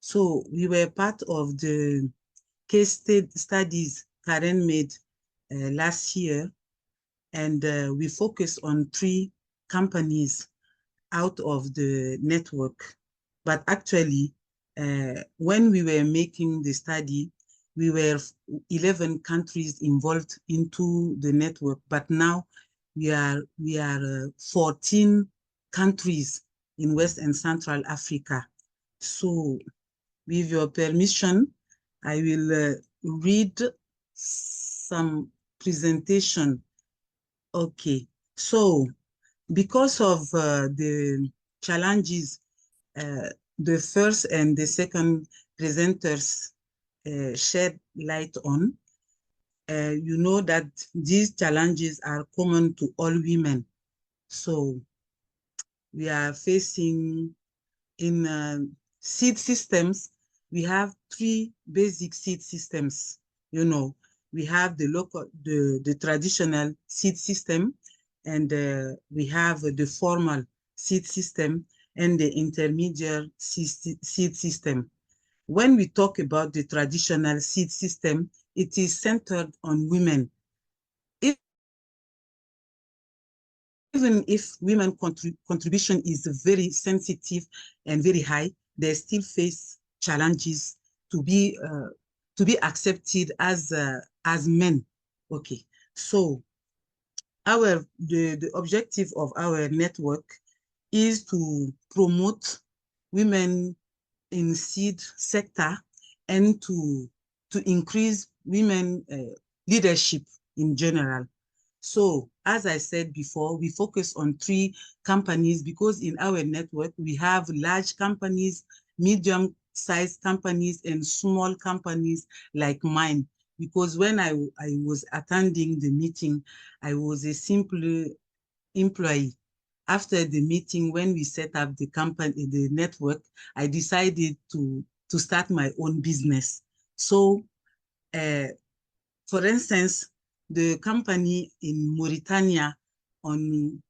So we were part of the case studies Karen made last year, and we focused on 3 companies out of the network. But actually, when we were making the study, we were 11 countries involved into the network, but now we are 14 countries in West and Central Africa. So with your permission, I will read some presentation. Okay, so because of the challenges the first and the second presenters shed light on. You know that these challenges are common to all women. So we are facing in seed systems, we have 3 basic seed systems. You know, we have the traditional seed system, and we have the formal seed system and the intermediate seed system. When we talk about the traditional seed system, it is centered on women. Even if women contribution is very sensitive and very high, they still face challenges to be accepted as men. Okay, so the objective of our network is to promote women in seed sector and to increase women leadership in general. So as I said before, we focus on 3 companies because in our network, we have large companies, medium-sized companies, and small companies like mine. Because when I was attending the meeting, I was a simple employee. After the meeting, when we set up the company, the network, I decided to start my own business. So, for instance, the company in Mauritania, on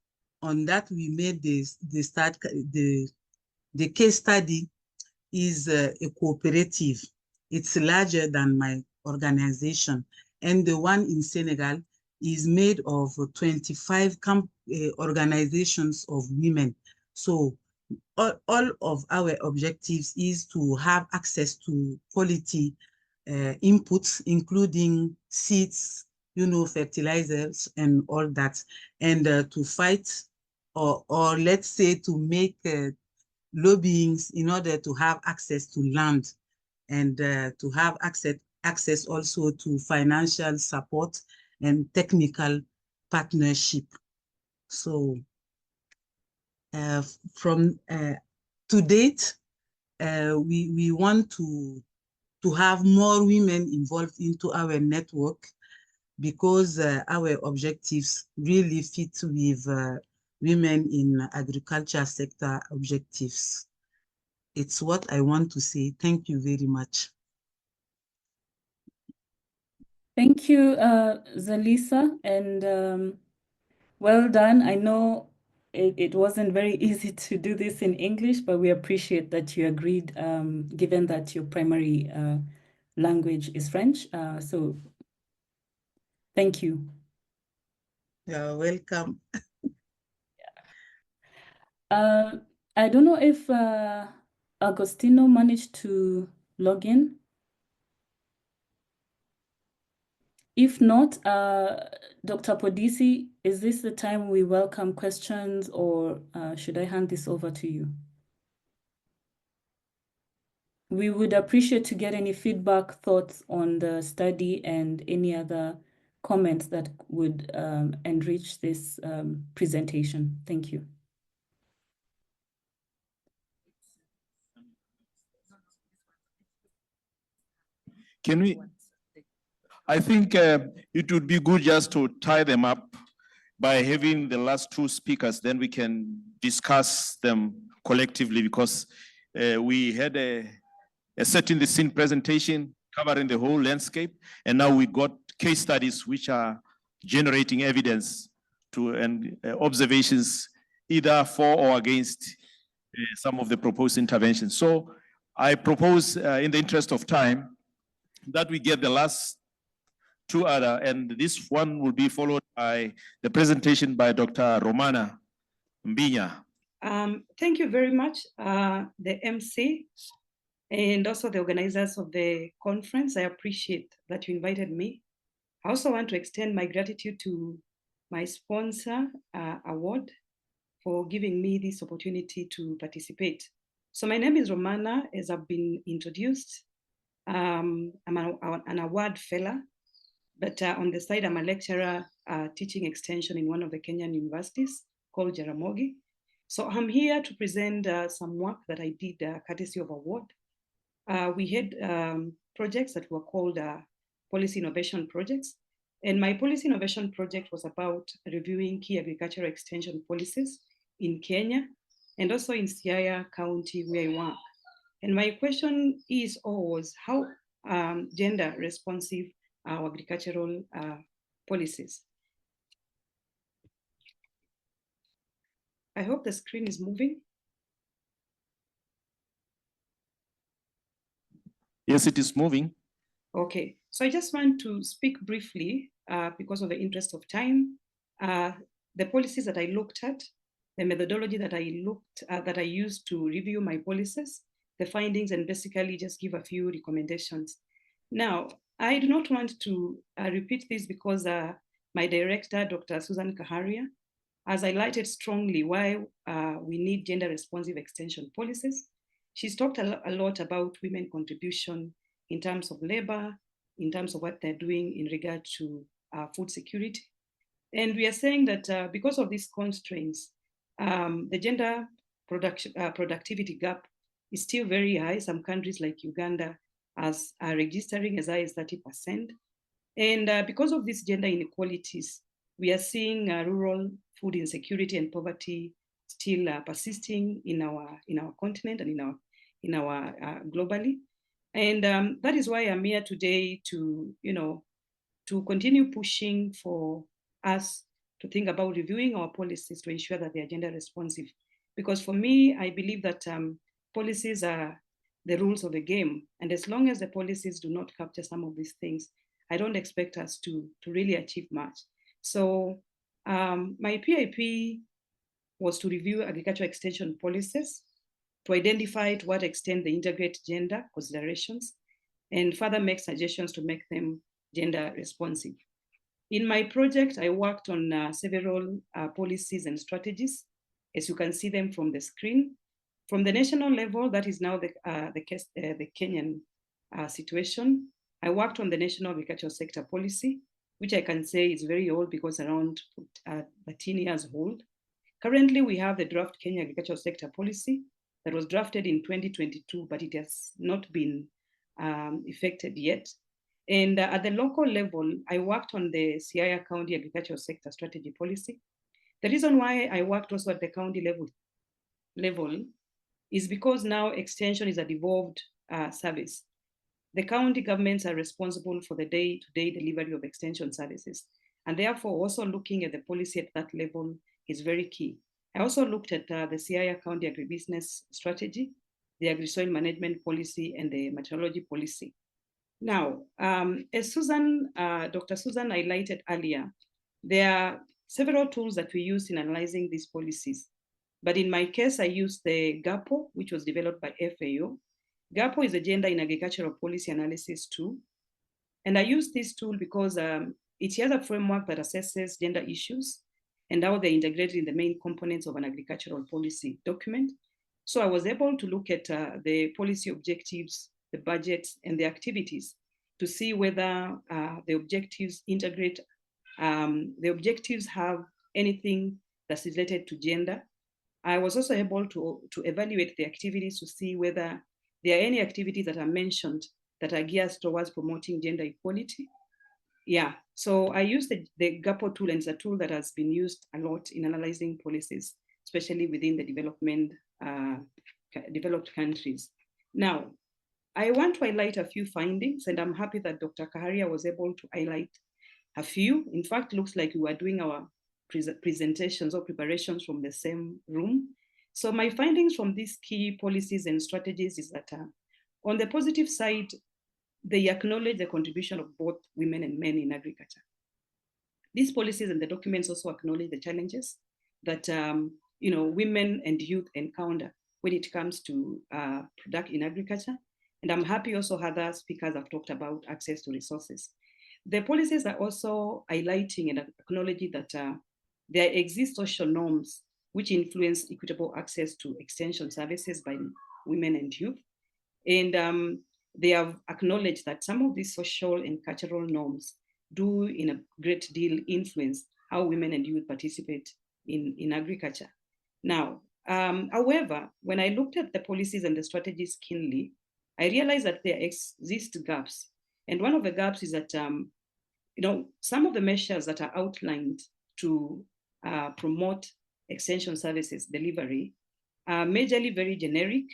that we made the case study is a cooperative. It's larger than my organization. And the one in Senegal is made of 25 organizations of women. So all of our objectives is to have access to quality inputs, including seeds, you know, fertilizers and all that, and to fight or let's say to make lobbyings in order to have access to land and to have access also to financial support and technical partnership. So from to date, we want to have more women involved into our network because our objectives really fit with women in agriculture sector objectives. It's what I want to say. Thank you very much. Thank you, Zalisa, and well done. I know it wasn't very easy to do this in English, but we appreciate that you agreed, given that your primary language is French. So thank you. You're welcome. I don't know if Agostino managed to log in. If not, Dr. Podisi, is this the time we welcome questions, or should I hand this over to you? We would appreciate to get any feedback, thoughts on the study, and any other comments that would enrich this presentation. Thank you. Can we? I think it would be good just to tie them up by having the last 2 speakers, then we can discuss them collectively, because we had a setting the scene presentation covering the whole landscape, and now we got case studies which are generating evidence to and observations either for or against some of the proposed interventions. So I propose, in the interest of time, that we get the last 2 other, and this one will be followed by the presentation by Dr. Romana Mbinya. Thank you very much, the MC, and also the organizers of the conference. I appreciate that you invited me. I also want to extend my gratitude to my sponsor, award, for giving me this opportunity to participate. So my name is Romana, as I've been introduced. I'm an award fellow, but on the side, I'm a lecturer teaching extension in one of the Kenyan universities called Jaramogi. So I'm here to present some work that I did courtesy of award. We had projects that were called policy innovation projects. And my policy innovation project was about reviewing key agricultural extension policies in Kenya and also in Siaya County where I work. And my question is always how gender responsive our agricultural policies. I hope the screen is moving. Yes, it is moving. Okay, so I just want to speak briefly because of the interest of time. The policies that I looked at, the methodology that I used to review my policies, the findings, and basically just give a few recommendations. Now, I do not want to repeat this because my director, Dr. Susan Kaharia, has highlighted strongly why we need gender responsive extension policies. She's talked a lot about women contribution in terms of labor, in terms of what they're doing in regard to food security. And we are saying that because of these constraints, the gender productivity gap is still very high. Some countries like Uganda are registering as high as 30%. And because of these gender inequalities, we are seeing rural food insecurity and poverty still persisting in our continent and in our globally. And that is why I'm here today to, to continue pushing for us to think about reviewing our policies to ensure that they are gender responsive. Because for me, I believe that policies are the rules of the game. And as long as the policies do not capture some of these things, I don't expect us to really achieve much. So my PIP was to review agricultural extension policies, to identify to what extent they integrate gender considerations, and further make suggestions to make them gender responsive. In my project, I worked on several policies and strategies, as you can see them from the screen. From the national level, that is now the Kenyan situation. I worked on the national agricultural sector policy, which I can say is very old because around 13 years old. Currently, we have the draft Kenya agricultural sector policy that was drafted in 2022, but it has not been effected yet. And at the local level, I worked on the Siaya County agricultural sector strategy policy. The reason why I worked also at the county level is because now extension is a devolved service. The county governments are responsible for the day-to-day delivery of extension services. And therefore, also looking at the policy at that level is very key. I also looked at the Siaya County agribusiness strategy, the agri-soil management policy, and the meteorology policy. Now, as Dr. Susan highlighted earlier, there are several tools that we use in analyzing these policies. But in my case, I used the GAPO, which was developed by FAO. GAPO is a gender in agricultural policy analysis tool. And I use this tool because it has a framework that assesses gender issues and how they're integrated in the main components of an agricultural policy document. So I was able to look at the policy objectives, the budgets, and the activities to see whether the objectives integrate, the objectives have anything that's related to gender. I was also able to evaluate the activities to see whether there are any activities that are mentioned that are geared towards promoting gender equality. Yeah, so I used the GAPO tool, and it's a tool that has been used a lot in analyzing policies, especially within the developed countries. Now, I want to highlight a few findings, and I'm happy that Dr. Kaharia was able to highlight a few. In fact, looks like we were doing our presentations or preparations from the same room. So my findings from these key policies and strategies is that on the positive side, they acknowledge the contribution of both women and men in agriculture. These policies and the documents also acknowledge the challenges that women and youth encounter when it comes to product in agriculture. And I'm happy also other speakers have talked about access to resources. The policies are also highlighting and acknowledging that there exist social norms which influence equitable access to extension services by women and youth. And they have acknowledged that some of these social and cultural norms do in a great deal influence how women and youth participate in agriculture. Now, However, when I looked at the policies and the strategies keenly, I realized that there exist gaps. And one of the gaps is that, some of the measures that are outlined to promote extension services delivery are majorly very generic,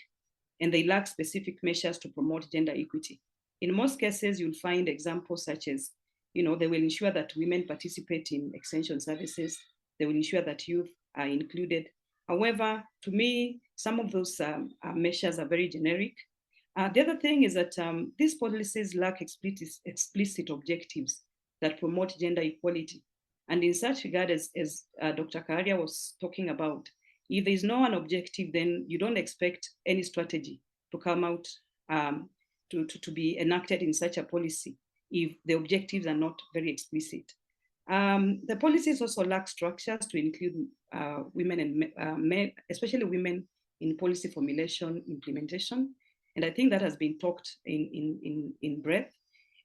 and they lack specific measures to promote gender equity. In most cases, you'll find examples such as, they will ensure that women participate in extension services. They will ensure that youth are included. However, to me, some of those measures are very generic. The other thing is that these policies lack explicit objectives that promote gender equality. And in such regard, as Dr. Karia was talking about, if there is no one objective, then you don't expect any strategy to come out to be enacted in such a policy if the objectives are not very explicit. The policies also lack structures to include women and men, especially women in policy formulation, implementation. And I think that has been talked in breadth.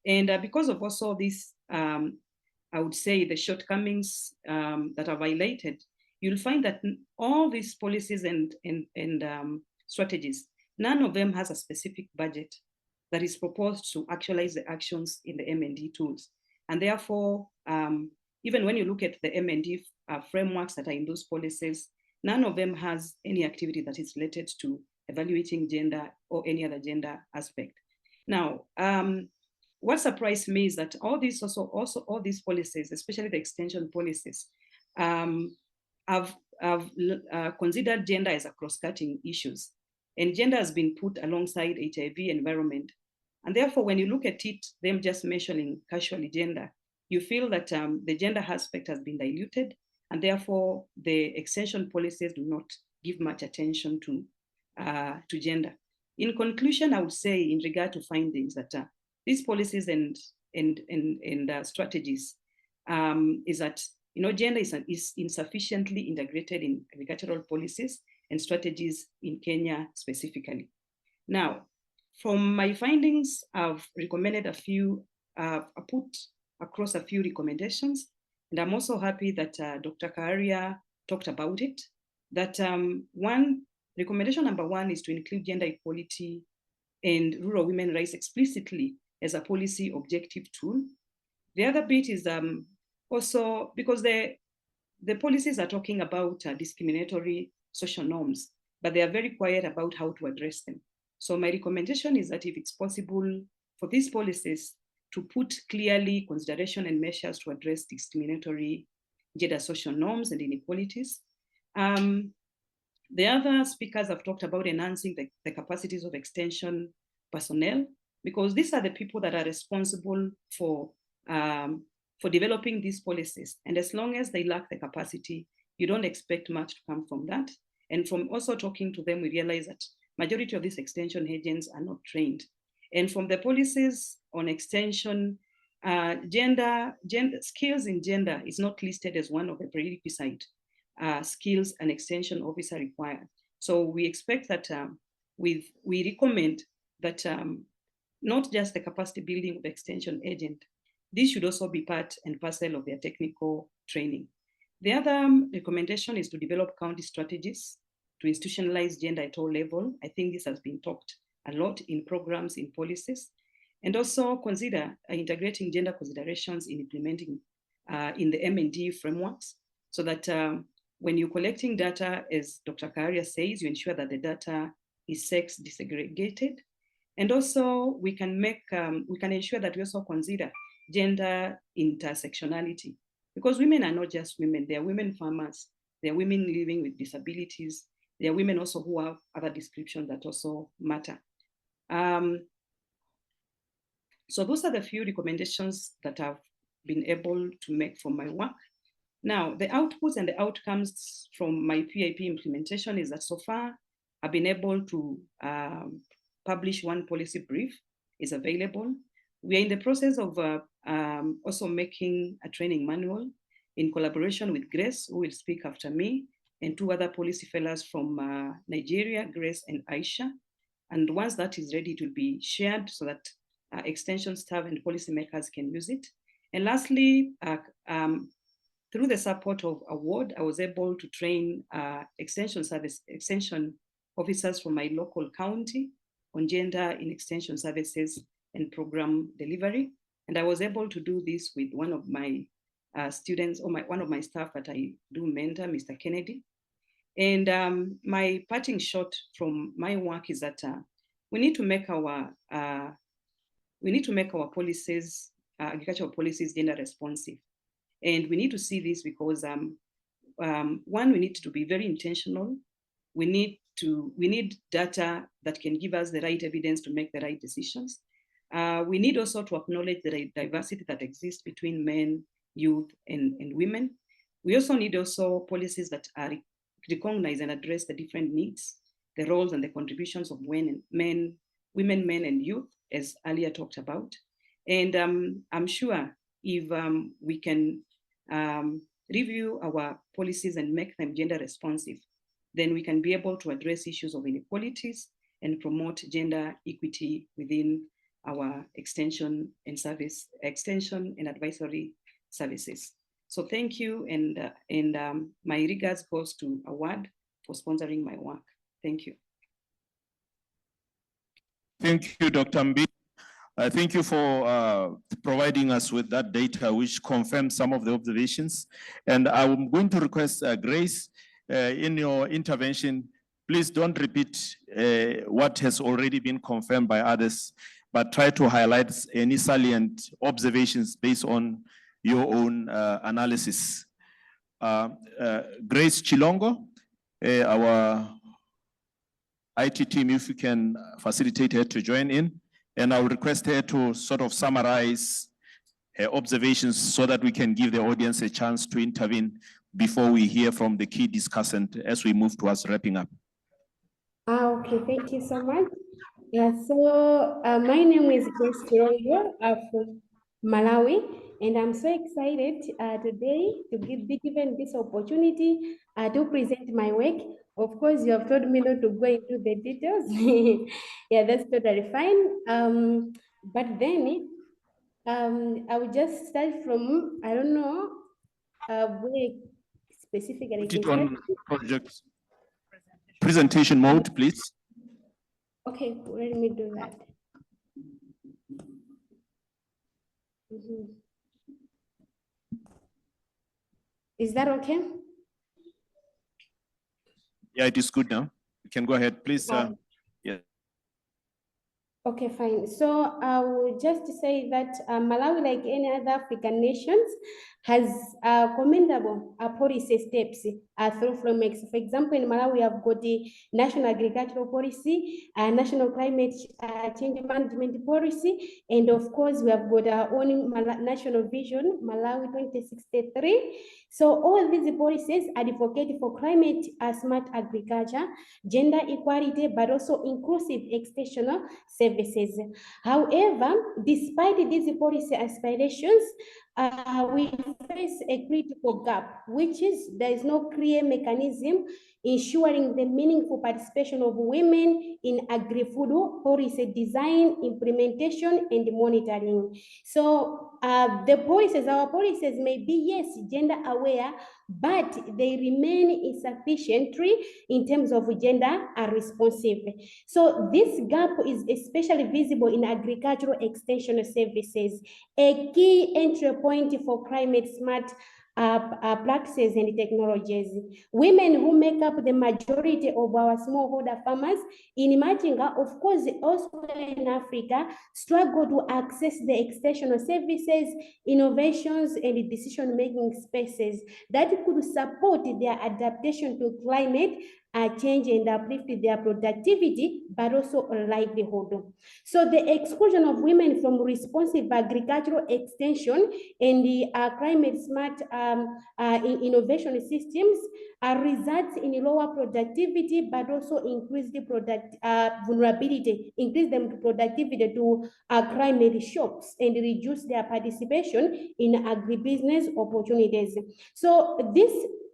And because of also this, I would say the shortcomings that are violated, you'll find that all these policies and strategies, none of them has a specific budget that is proposed to actualize the actions in the M&D tools. And therefore, even when you look at the M&D frameworks that are in those policies, none of them has any activity that is related to evaluating gender or any other gender aspect. Now, what surprised me is that all these policies, especially the extension policies, have considered gender as a cross-cutting issues, and gender has been put alongside HIV, environment. And therefore, when you look at it, them just mentioning casually gender, you feel that the gender aspect has been diluted, and therefore the extension policies do not give much attention to gender. In conclusion, I would say in regard to findings that these policies and strategies is that gender is insufficiently integrated in agricultural policies and strategies in Kenya specifically. Now, from my findings, I've recommended a few, I put across a few recommendations, and I'm also happy that Dr. Karia talked about it. That recommendation number one is to include gender equality and rural women rights explicitly as a policy objective tool. The other bit is also because the policies are talking about discriminatory social norms, but they are very quiet about how to address them. So my recommendation is that if it's possible for these policies to put clearly consideration and measures to address discriminatory gender social norms and inequalities. The other speakers have talked about enhancing the capacities of extension personnel, because these are the people that are responsible for developing these policies. And as long as they lack the capacity, you don't expect much to come from that. And from also talking to them, we realize that majority of these extension agents are not trained. And from the policies on extension, skills in gender is not listed as one of the prerequisite skills an extension officer required. So we expect that we recommend that not just the capacity building of the extension agent, this should also be part and parcel of their technical training. The other recommendation is to develop county strategies to institutionalize gender at all levels. I think this has been talked a lot in programs, in policies, and also consider integrating gender considerations in implementing in the M&D frameworks, so that when you're collecting data, as Dr. Karia says, you ensure that the data is sex disaggregated. And also we can ensure that we also consider gender intersectionality, because women are not just women. They are women farmers, they are women living with disabilities, there are women also who have other descriptions that also matter. So those are the few recommendations that I've been able to make from my work. Now, the outputs and the outcomes from my PIP implementation is that so far I've been able to publish one policy brief, is available. We are in the process of also making a training manual in collaboration with Grace, who will speak after me, and two other policy fellows from Nigeria, Grace and Aisha. And once that is ready, it will be shared so that extension staff and policymakers can use it. And lastly, through the support of award, I was able to train extension officers from my local county on gender in extension services and program delivery. And I was able to do this with one of my students, or one of my staff that I do mentor, Mr. Kennedy. And my parting shot from my work is that we need to make our policies, agricultural policies, gender responsive. And we need to see this because one, we need to be very intentional. We need data that can give us the right evidence to make the right decisions. We need also to acknowledge the diversity that exists between men, youth, and women. We also need policies that recognize and address the different needs, the roles and the contributions of women, men, and youth, as earlier talked about. And I'm sure if we can review our policies and make them gender responsive, then we can be able to address issues of inequalities and promote gender equity within our extension and advisory services. So thank you, and my regards goes to Award for sponsoring my work. Thank you. Thank you, Dr. Mbi. Thank you for providing us with that data, which confirms some of the observations. And I'm going to request Grace, in your intervention, please don't repeat what has already been confirmed by others, but try to highlight any salient observations based on your own analysis. Grace Chilongo, our IT team, if you can facilitate her to join in, and I'll request her to sort of summarize her observations so that we can give the audience a chance to intervene before we hear from the key discussant as we move towards wrapping up. Okay, thank you so much. Yeah, so my name is Grace Chilongo from Malawi, and I'm so excited today to be given this opportunity to present my work. Of course, you have told me not to go into the details. Yeah, that's totally fine. But then I will just start from, I don't know, where specifically. Put it on project presentation mode, please. Okay, let me do that. Is that okay? Yeah, it is good now. You can go ahead, please. Yeah. Okay, fine. So I will just say that Malawi, like any other African nations, has commendable policy steps through frameworks. For example, in Malawi, we have got the National Agricultural Policy, National Climate Change Management Policy, and of course, we have got our own national vision, Malawi 2063. So all these policies advocate for climate smart agriculture, gender equality, but also inclusive extensional services. However, despite these policy aspirations, we face a critical gap, which is there is no clear mechanism ensuring the meaningful participation of women in agri-food policy design, implementation, and monitoring. So our policies may be, yes, gender aware, but they remain insufficiently in terms of gender responsive. So this gap is especially visible in agricultural extension services, a key entry point for climate smart practices and technologies. Women who make up the majority of our smallholder farmers in Machinga, of course, also in Africa, struggle to access the extension services, innovations, and decision-making spaces that could support their adaptation to climate change and uplift their productivity, but also a livelihood. So the exclusion of women from responsive agricultural extension and the climate smart innovation systems results in lower productivity, but also increase the vulnerability, increase them productivity to climate shocks and reduce their participation in agribusiness opportunities. So this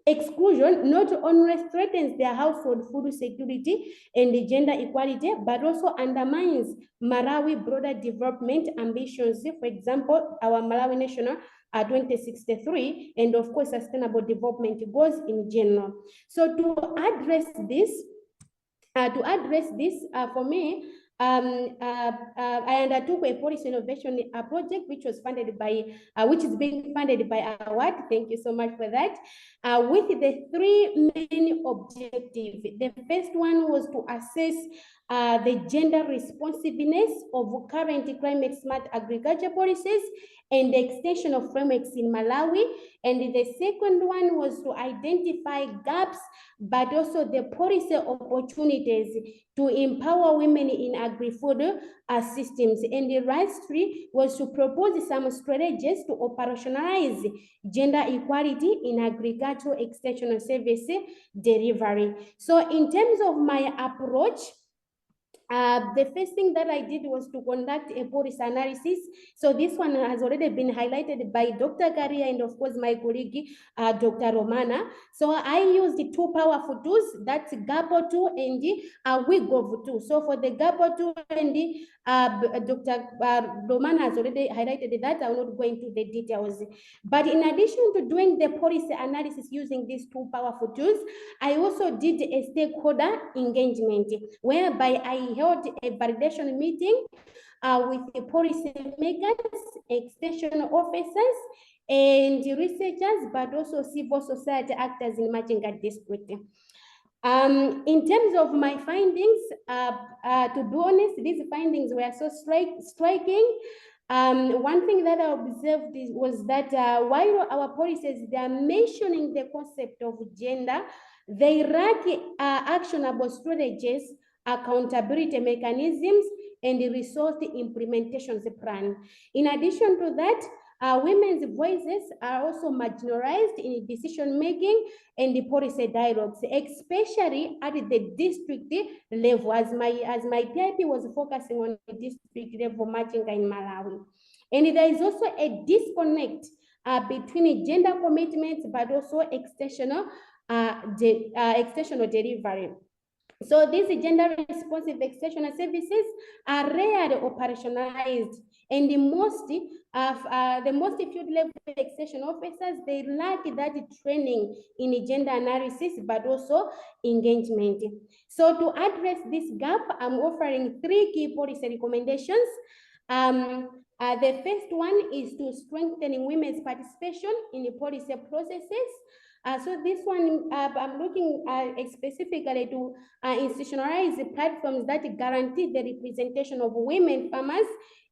exclusion not only threatens their household food security and the gender equality, but also undermines Malawi broader development ambitions. For example, our Malawi National 2063, and of course, Sustainable Development Goals in general. So to address this, for me, I undertook a policy innovation project, which was funded by, which is being funded by award. Thank you so much for that. With the three main objectives. The first one was to assess the gender responsiveness of current climate smart agriculture policies and the extension of frameworks in Malawi. And the second one was to identify gaps, but also the policy opportunities to empower women in agri-food systems. And the last three was to propose some strategies to operationalize gender equality in agricultural extension service delivery. So in terms of my approach, the first thing that I did was to conduct a policy analysis. So this one has already been highlighted by Dr. Karia and of course my colleague, Dr. Romana. So I used the two powerful tools, that's GAPO tool and the WIGOV tool. So for the GAPO tool and the Dr. Romana has already highlighted that. I will not go into the details. But in addition to doing the policy analysis using these two powerful tools, I also did a stakeholder engagement whereby I held a validation meeting with the policy makers, extension officers, and researchers, but also civil society actors in Machinga district. In terms of my findings, to be honest, these findings were so striking. One thing that I observed was that while our policies, they are mentioning the concept of gender, they lack actionable strategies, accountability mechanisms, and the resource implementations plan. In addition to that, women's voices are also marginalized in decision-making and the policy dialogues, especially at the district level, as my PIP was focusing on the district level Machinga in Malawi. And there is also a disconnect between gender commitments, but also extensional delivery. So these gender responsive extensional services are rarely operationalized, and the most field level extension officers, they lack that training in gender analysis, but also engagement. So to address this gap, I'm offering three key policy recommendations. The first one is to strengthening women's participation in the policy processes. So this one, I'm looking specifically to institutionalize the platforms that guarantee the representation of women farmers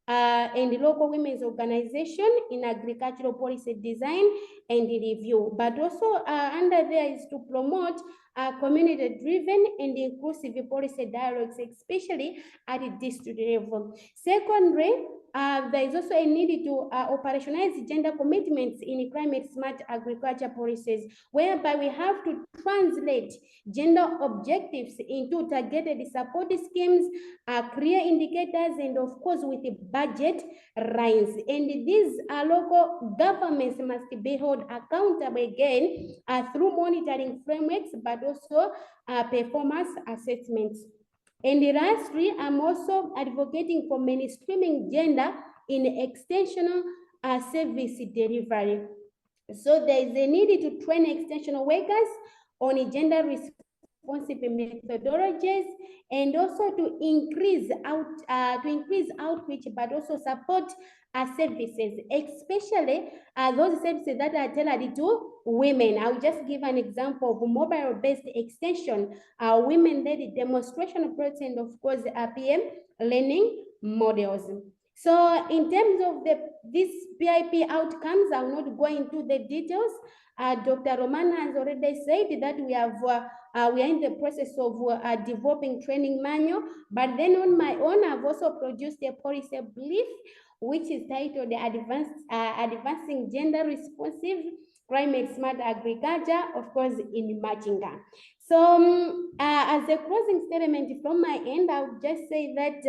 and the local women's organization in agricultural policy design and review. But also under there is to promote community-driven and inclusive policy dialogues, especially at the district level. Secondly, there is also a need to operationalize gender commitments in climate smart agriculture policies, whereby we have to translate gender objectives into targeted support schemes, clear indicators, and of course with the budget lines. And these local governments must be held accountable again through monitoring frameworks, but also performance assessments. And lastly, I'm also advocating for mainstreaming gender in extensional service delivery. So there is a need to train extensional workers on gender responsive methodologies, and also to increase outreach, but also support services, especially those services that are tailored to women. I'll just give an example of mobile-based extension, women-led demonstration projects, and of course, PM learning models. So in terms of these PIP outcomes, I will not go into the details. Dr. Romana has already said that we are in the process of developing training manual, but then on my own, I've also produced a policy brief, which is titled Advancing Gender Responsive Climate Smart Agriculture, of course, in Machinga. So as a closing statement from my end, I would just say that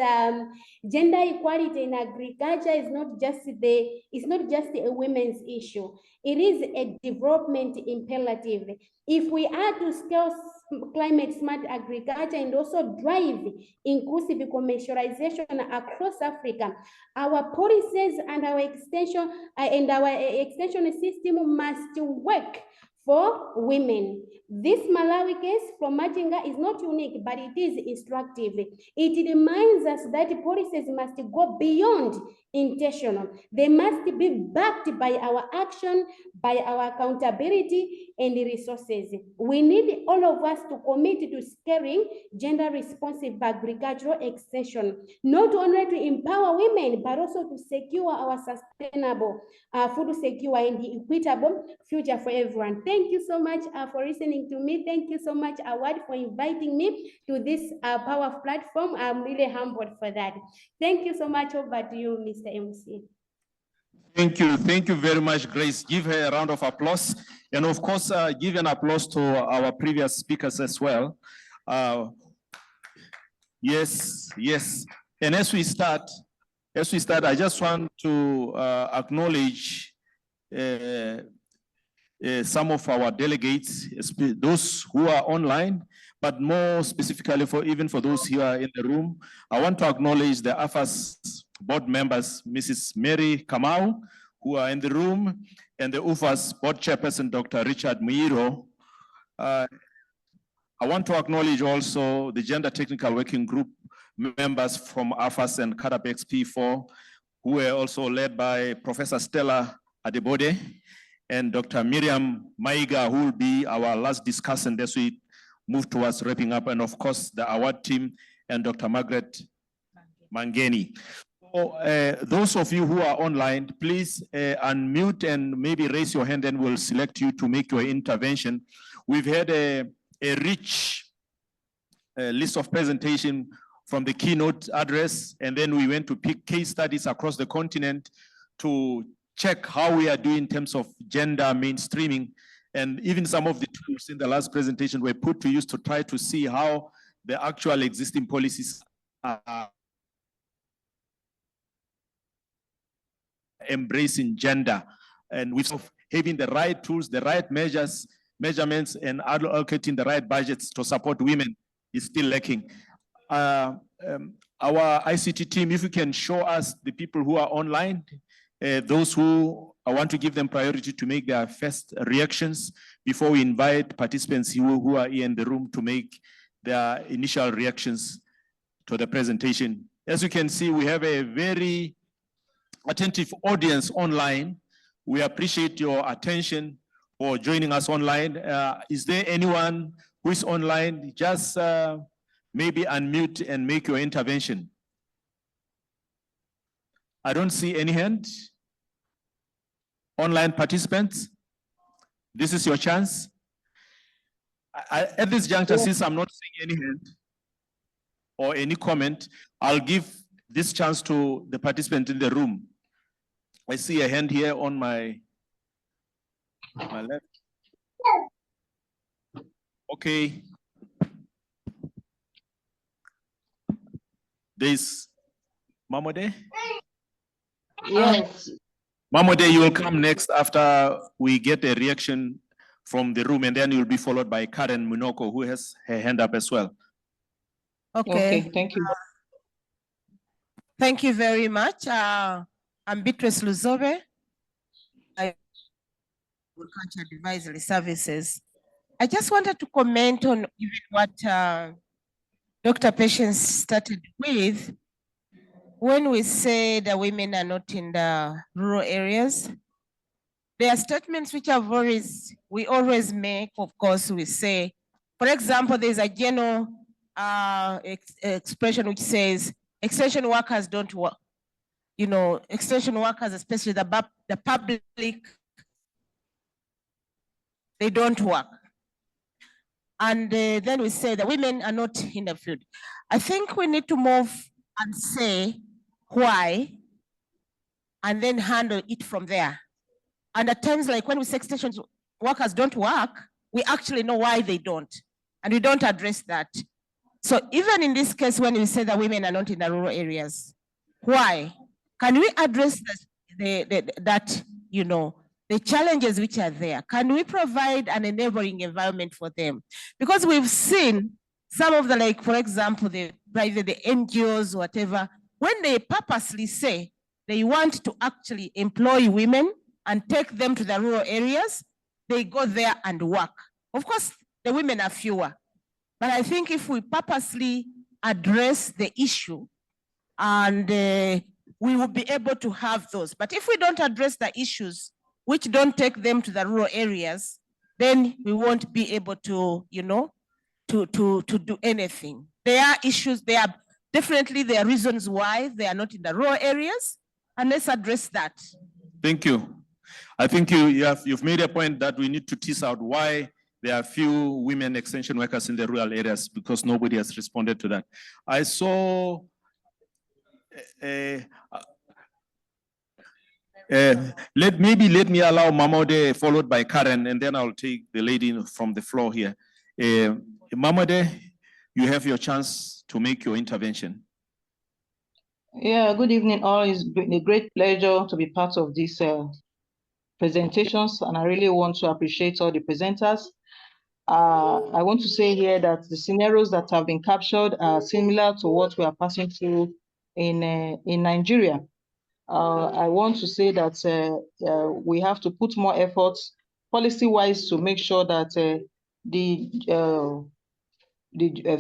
gender equality in agriculture is not just a women's issue. It is a development imperative. If we are to scale climate smart agriculture and also drive inclusive commercialization across Africa. Our policies and our extension system must work for women. This Malawi case from Machinga is not unique, but it is instructive. It reminds us that policies must go beyond intentional. They must be backed by our action, by our accountability and resources. We need all of us to commit to scaling gender responsive agricultural extension, not only to empower women, but also to secure our sustainable food secure and equitable future for everyone. Thank you so much for listening to me. Thank you so much, Award, for inviting me to this power platform. I'm really humbled for that. Thank you so much. Over to you, Mr. MC. Thank you very much, Grace. Give her a round of applause. And of course, give an applause to our previous speakers as well. Yes. And as we start, I just want to acknowledge some of our delegates, those who are online, but more specifically even for those here in the room. I want to acknowledge the AFAS board members, Mrs. Mary Kamau, who are in the room, and the UFAS board chairperson, Dr. Richard Muiro. I want to acknowledge also the Gender Technical Working Group members from AFAS and CADAP XP4, who were also led by Professor Stella Adebode and Dr. Miriam Maiga, who will be our last discussant as we move towards wrapping up, and of course, the award team and Dr. Margaret Mangeni. So, those of you who are online, please unmute and maybe raise your hand and we'll select you to make your intervention. We've had a rich list of presentation from the keynote address, and then we went to pick case studies across the continent to check how we are doing in terms of gender mainstreaming. And even some of the tools in the last presentation were put to use to try to see how the actual existing policies are embracing gender, and with having the right tools, the right measurements, and allocating the right budgets to support women is still lacking. Our ICT team, if you can show us the people who are online, those who I want to give them priority to make their first reactions before we invite participants who are here in the room to make their initial reactions to the presentation. As you can see, we have a very attentive audience online. We appreciate your attention for joining us online. Is there anyone who is online? Just maybe unmute and make your intervention. I don't see any hand. Online participants, this is your chance. At this juncture, since I'm not seeing any hand or any comment, I'll give this chance to the participant in the room. I see a hand here on my left. Okay. There's Mamode? Yes. Mamode, you will come next after we get a reaction from the room, and then you'll be followed by Karen Munoko, who has her hand up as well. Okay, Thank you. Thank you very much. I'm Beatrice Luzobe. Agriculture Advisory Services. I just wanted to comment on even what Dr. Patience started with. When we say that women are not in the rural areas, there are statements which we always make. Of course, we say, for example, there's a general expression which says extension workers don't work. You know, extension workers, especially the public, they don't work. And then we say that women are not in the field. I think we need to move and say why, and then handle it from there. And at times, like when we say extension workers don't work, we actually know why they don't, and we don't address that. So even in this case, when we say that women are not in the rural areas, why? Can we address that, you know, the challenges which are there? Can we provide an enabling environment for them? Because we've seen some of the, like, for example, the private, the NGOs, whatever, when they purposely say they want to actually employ women and take them to the rural areas, they go there and work. Of course, the women are fewer, but I think if we purposely address the issue, and we will be able to have those. But if we don't address the issues which don't take them to the rural areas, then we won't be able to, you know, to do anything. There are issues, there are definitely there are reasons why they are not in the rural areas, and let's address that. Thank you. I think you've made a point that we need to tease out why there are few women extension workers in the rural areas, because nobody has responded to that. I saw let me allow Mamode followed by Karen, and then I'll take the lady from the floor here. Mamode, you have your chance to make your intervention. Yeah, good evening all. It's a great pleasure to be part of these presentations, and I really want to appreciate all the presenters. I want to say here that the scenarios that have been captured are similar to what we are passing through in Nigeria. I want to say that we have to put more efforts policy-wise to make sure that the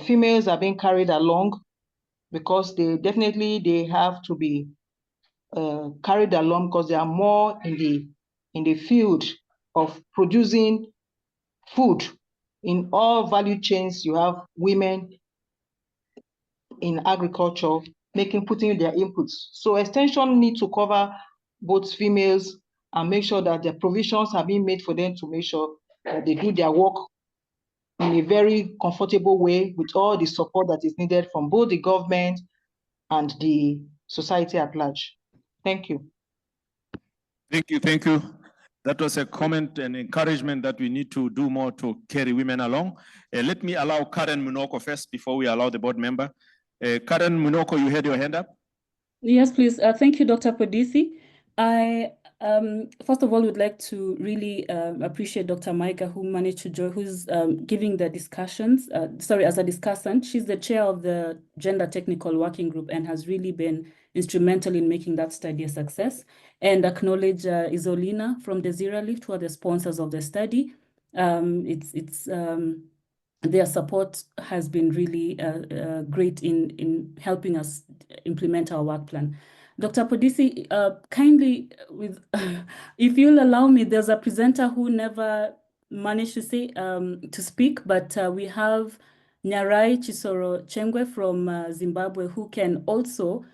females are being carried along, because they have to be carried along, because they are more in the field of producing food. In all value chains, you have women in agriculture putting their inputs. So extension need to cover both females and make sure that the provisions are being made for them to make sure that they do their work in a very comfortable way with all the support that is needed from both the government and the society at large. Thank you. Thank you, thank you. That was a comment and encouragement that we need to do more to carry women along. Let me allow Karen Munoko first before we allow the board member. Karen Munoko, you had your hand up? Yes, please. Thank you, Dr. Podisi. I first of all would like to really appreciate Dr. Maika, who managed to join, who's giving the discussions. Sorry, as a discussant, she's the chair of the Gender Technical Working Group and has really been instrumental in making that study a success. And acknowledge Isolina from the Zira Lift, who are the sponsors of the study. Their support has been really great in helping us implement our work plan. Dr. Podisi, kindly, if you'll allow me, there's a presenter who never managed to speak, but we have Nyarai Chisoro Chengwe from Zimbabwe, who can also,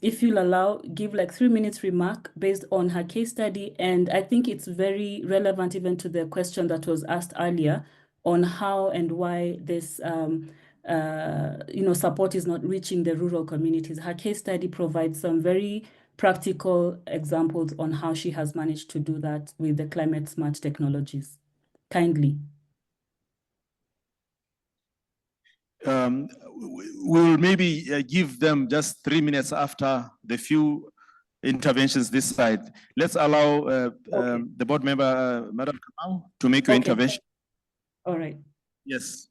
if you'll allow, give like 3 minutes remark based on her case study. And I think it's very relevant even to the question that was asked earlier on how and why this support is not reaching the rural communities. Her case study provides some very practical examples on how she has managed to do that with the climate smart technologies. Kindly. We'll maybe give them just 3 minutes after the few interventions this side. Let's allow the board member, Madam Kamau, to make your intervention. All right. Yes.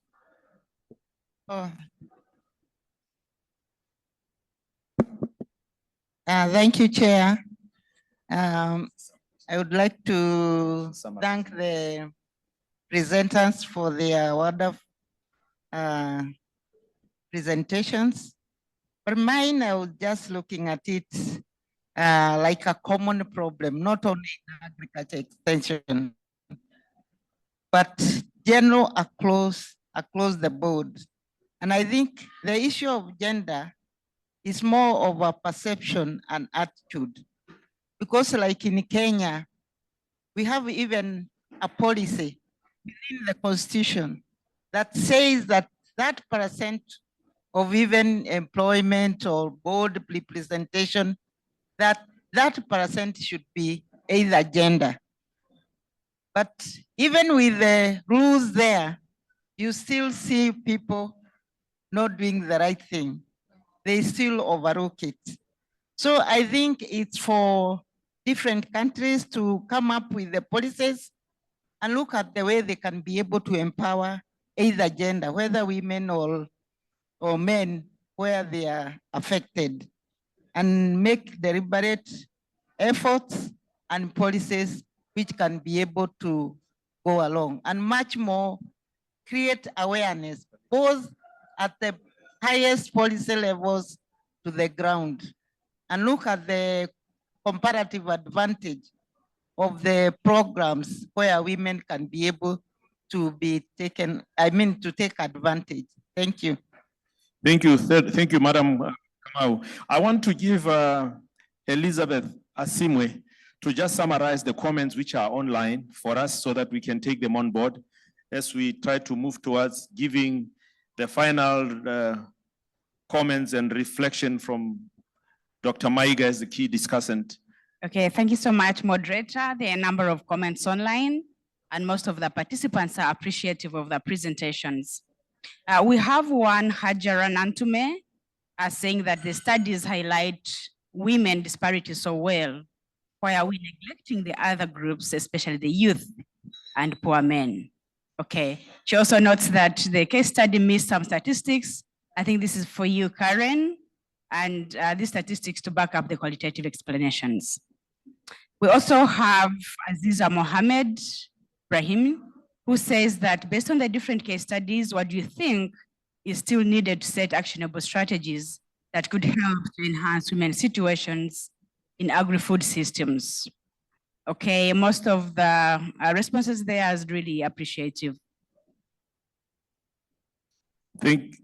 Thank you, Chair. I would like to thank the presenters for their wonderful presentations. But mine, I was just looking at it like a common problem, not only in agriculture extension, but general across the board. And I think the issue of gender is more of a perception and attitude. Because like in Kenya, we have even a policy within the constitution that says that that percent of even employment or board representation, that percent should be either gender. But even with the rules there, you still see people not doing the right thing. They still overlook it. So I think it's for different countries to come up with the policies and look at the way they can be able to empower either gender, whether women or men, where they are affected, and make deliberate efforts and policies which can be able to go along, and much more create awareness, both at the highest policy levels to the ground, and look at the comparative advantage of the programs where women can be able to be taken, to take advantage. Thank you. Thank you. Thank you, Madam Kamau. I want to give Elizabeth Asimwe to just summarize the comments which are online for us so that we can take them on board as we try to move towards giving the final comments and reflection from Dr. Maiga as the key discussant. Okay, thank you so much, moderator. There are a number of comments online, and most of the participants are appreciative of the presentations. We have one, Hajara Nantume, saying that the studies highlight women disparity so well. Why are we neglecting the other groups, especially the youth and poor men? Okay, she also notes that the case study missed some statistics. I think this is for you, Karen, and these statistics to back up the qualitative explanations. We also have Aziza Mohammed Brahim, who says that based on the different case studies, what do you think is still needed to set actionable strategies that could help to enhance women's situations in agri-food systems? Okay, most of the responses there is really appreciative. Thank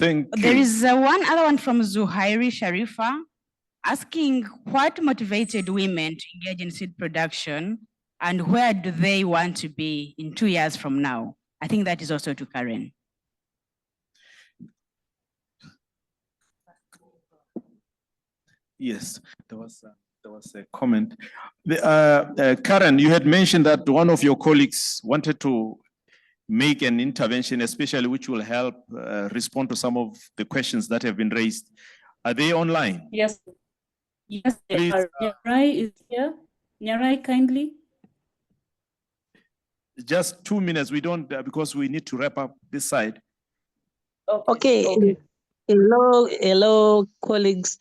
you. There is one other one from Zuhairi Sharifa asking what motivated women to engage in seed production and where do they want to be in 2 years from now? I think that is also to Karen. Yes, there was a comment. Karen, you had mentioned that one of your colleagues wanted to make an intervention, especially which will help respond to some of the questions that have been raised. Are they online? Yes. Yes, they Please, are. Nyarai is here. Nyarai, kindly. Just 2 minutes. We don't, because we need to wrap up this side. Okay. Hello, colleagues.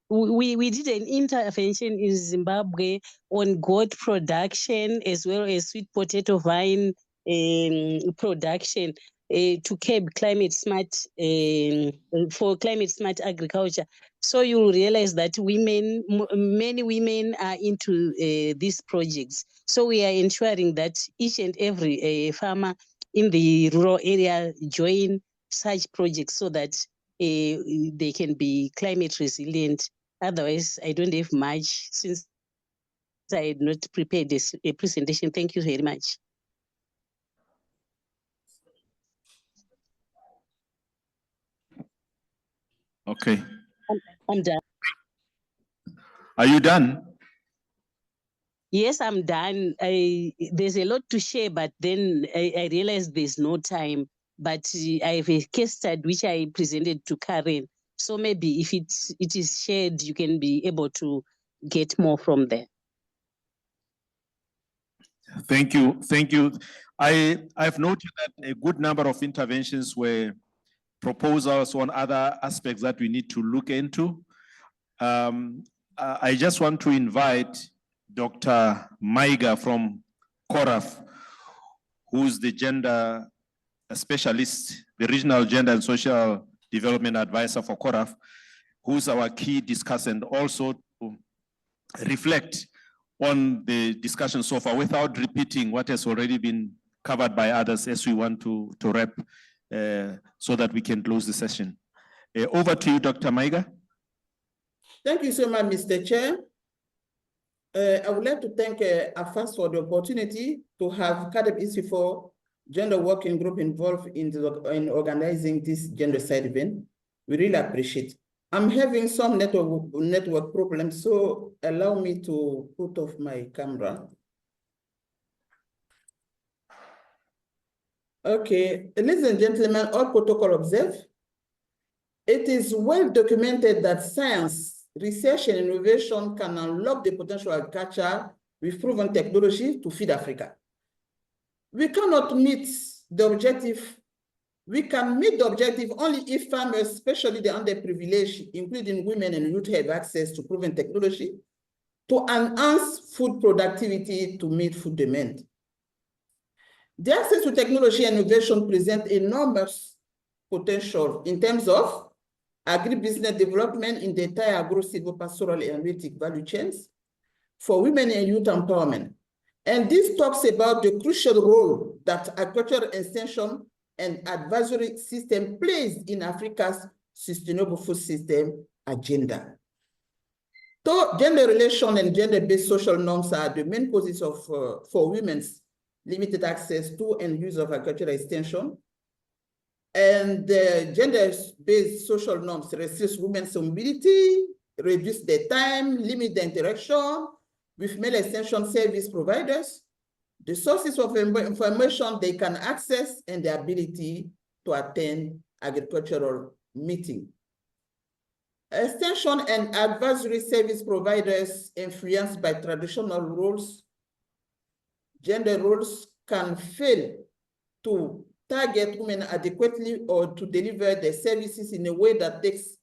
We did an intervention in Zimbabwe on goat production as well as sweet potato vine production to curb climate smart for climate smart agriculture. So you'll realize that many women are into these projects. So we are ensuring that each and every farmer in the rural area join such projects so that they can be climate resilient. Otherwise, I don't have much since I had not prepared this presentation. Thank you very much. Okay. I'm done. Are you done? Yes, I'm done. There's a lot to share, but then I realized there's no time. But I have a case study which I presented to Karen. So maybe if it is shared, you can be able to get more from there. Thank you. Thank you. I've noted that a good number of interventions were proposals on other aspects that we need to look into. I just want to invite Dr. Maiga from CORAF, who's the gender specialist, the regional gender and social development advisor for CORAF, who's our key discussant, also to reflect on the discussion so far without repeating what has already been covered by others as we want to wrap so that we can close the session. Over to you, Dr. Maiga. Thank you so much, Mr. Chair. I would like to thank AFAS for the opportunity to have CADEP Institute for Gender Working Group involved in organizing this gender side event. We really appreciate it. I'm having some network problems, so allow me to put off my camera. Okay, ladies and gentlemen, all protocol observed. It is well documented that science research and innovation can unlock the potential of agriculture with proven technology to feed Africa. We cannot meet the objective. We can meet the objective only if farmers, especially the underprivileged, including women and youth, have access to proven technology to enhance food productivity to meet food demand. The access to technology and innovation present enormous potential in terms of agribusiness development in the entire agro-silvopastoral and heritage value chains for women and youth empowerment. And this talks about the crucial role that agricultural extension and advisory system plays in Africa's sustainable food system agenda. So gender relation and gender-based social norms are the main causes of for women's limited access to and use of agricultural extension. And the gender-based social norms restrict women's mobility, reduce their time, limit the interaction with male extension service providers, the sources of information they can access, and the ability to attend agricultural meetings. Extension and advisory service providers influenced by traditional roles, gender roles, can fail to target women adequately or to deliver their services in a way that takes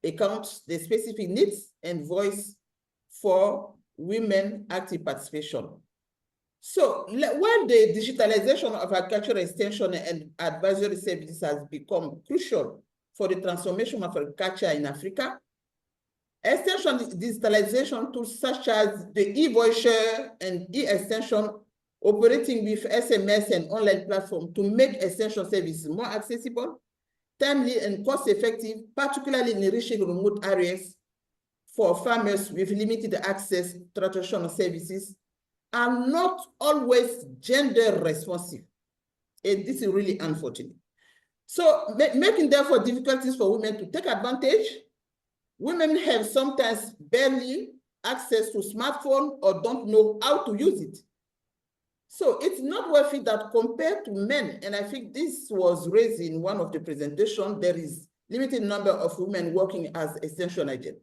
account the specific needs and voice for women active participation. So while the digitalization of agricultural extension and advisory services has become crucial for the transformation of agriculture in Africa, extension digitalization tools such as the e-voucher and e-extension operating with SMS and online platform to make extension services more accessible, timely, and cost-effective, particularly in reaching remote areas for farmers with limited access to traditional services, are not always gender responsive. And this is really unfortunate. So making therefore difficulties for women to take advantage. Women have sometimes barely access to smartphone or don't know how to use it. So it's not worth it that compared to men, and I think this was raised in one of the presentations, there is limited number of women working as extension agents.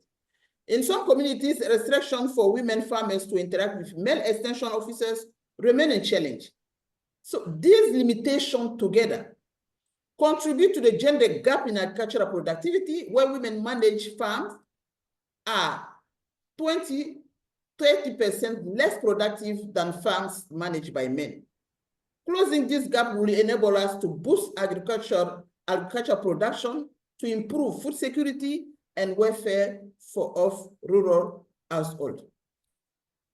In some communities, restrictions for women farmers to interact with male extension officers remain a challenge. So these limitations together contribute to the gender gap in agricultural productivity, where women manage farms are 20–30% less productive than farms managed by men. Closing this gap will enable us to boost agriculture production, to improve food security and welfare of rural households.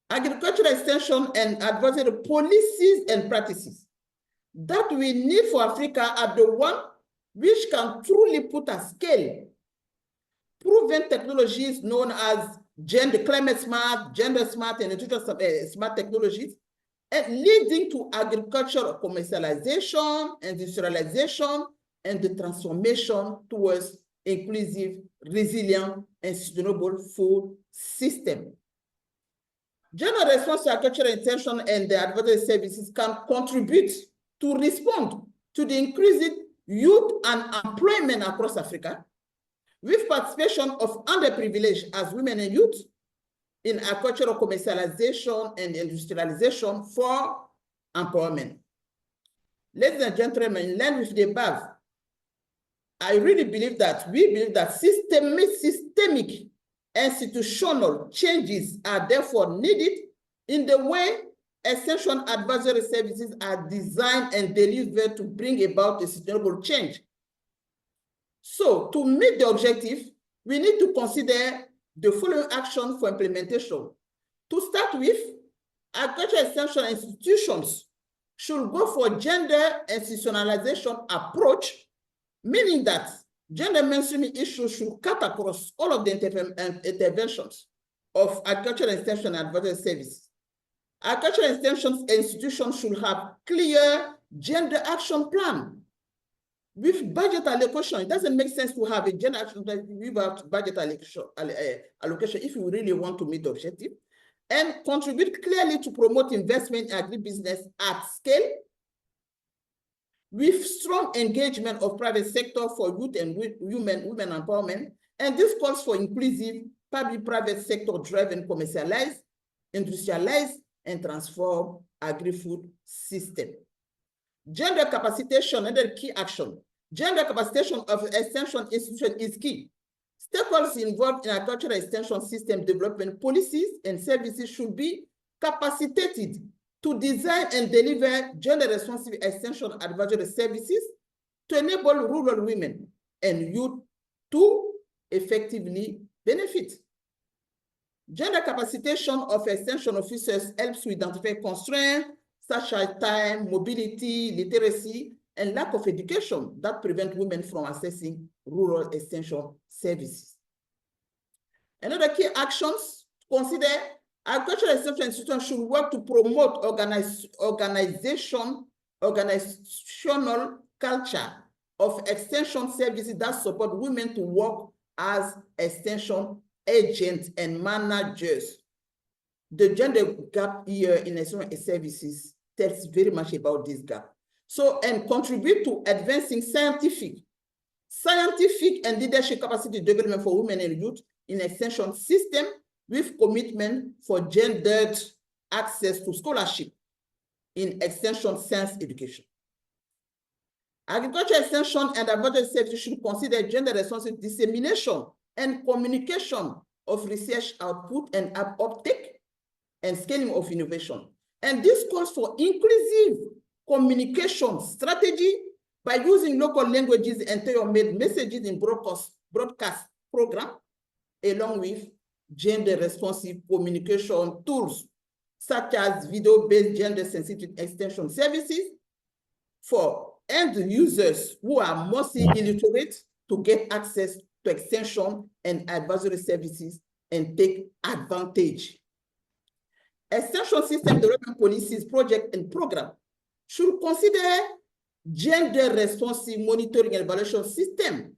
Agricultural extension and advisory policies and practices that we need for Africa are the ones which can truly put at scale proven technologies known as climate smart, gender smart, and nutrition smart technologies, and leading to agricultural commercialization, industrialization, and the transformation towards inclusive, resilient, and sustainable food system. Gender response to agricultural extension and the advisory services can contribute to respond to the increased youth unemployment across Africa, with participation of underprivileged as women and youth in agricultural commercialization and industrialization for empowerment. Ladies and gentlemen, in line with the above, I really believe that we believe that systemic institutional changes are therefore needed in the way extension advisory services are designed and delivered to bring about a sustainable change. So to meet the objective, we need to consider the following actions for implementation. To start with, agricultural extension institutions should go for gender institutionalization approach, meaning that gender mainstreaming issues should cut across all of the interventions of agricultural extension and advisory services. Agricultural extension institutions should have clear gender action plan with budget allocation. It doesn't make sense to have a gender action plan without budget allocation if you really want to meet the objective, and contribute clearly to promote investment in agribusiness at scale, with strong engagement of private sector for youth and women empowerment. And this calls for inclusive public-private sector driven commercialize, industrialize, and transform agri-food system. Gender capacitation, another key action. Gender capacitation of extension institution is key. Stakeholders involved in agricultural extension system development policies and services should be capacitated to design and deliver gender-responsive extension advisory services to enable rural women and youth to effectively benefit. Gender capacitation of extension officers helps to identify constraints such as time, mobility, literacy, and lack of education that prevent women from accessing rural extension services. Another key actions, consider agricultural extension institutions should work to promote organizational culture of extension services that support women to work as extension agents and managers. The gender gap here in extension services tells very much about this gap. So, and contribute to advancing scientific and leadership capacity development for women and youth in extension system with commitment for gendered access to scholarship in extension science education. Agriculture extension and advisory services should consider gender responsive dissemination and communication of research output and uptake and scaling of innovation. And this calls for inclusive communication strategy by using local languages and tailor-made messages in broadcast program, along with gender-responsive communication tools, such as video-based gender-sensitive extension services for end users who are mostly illiterate to get access to extension and advisory services and take advantage. Extension system development policies, project and program should consider gender-responsive monitoring and evaluation system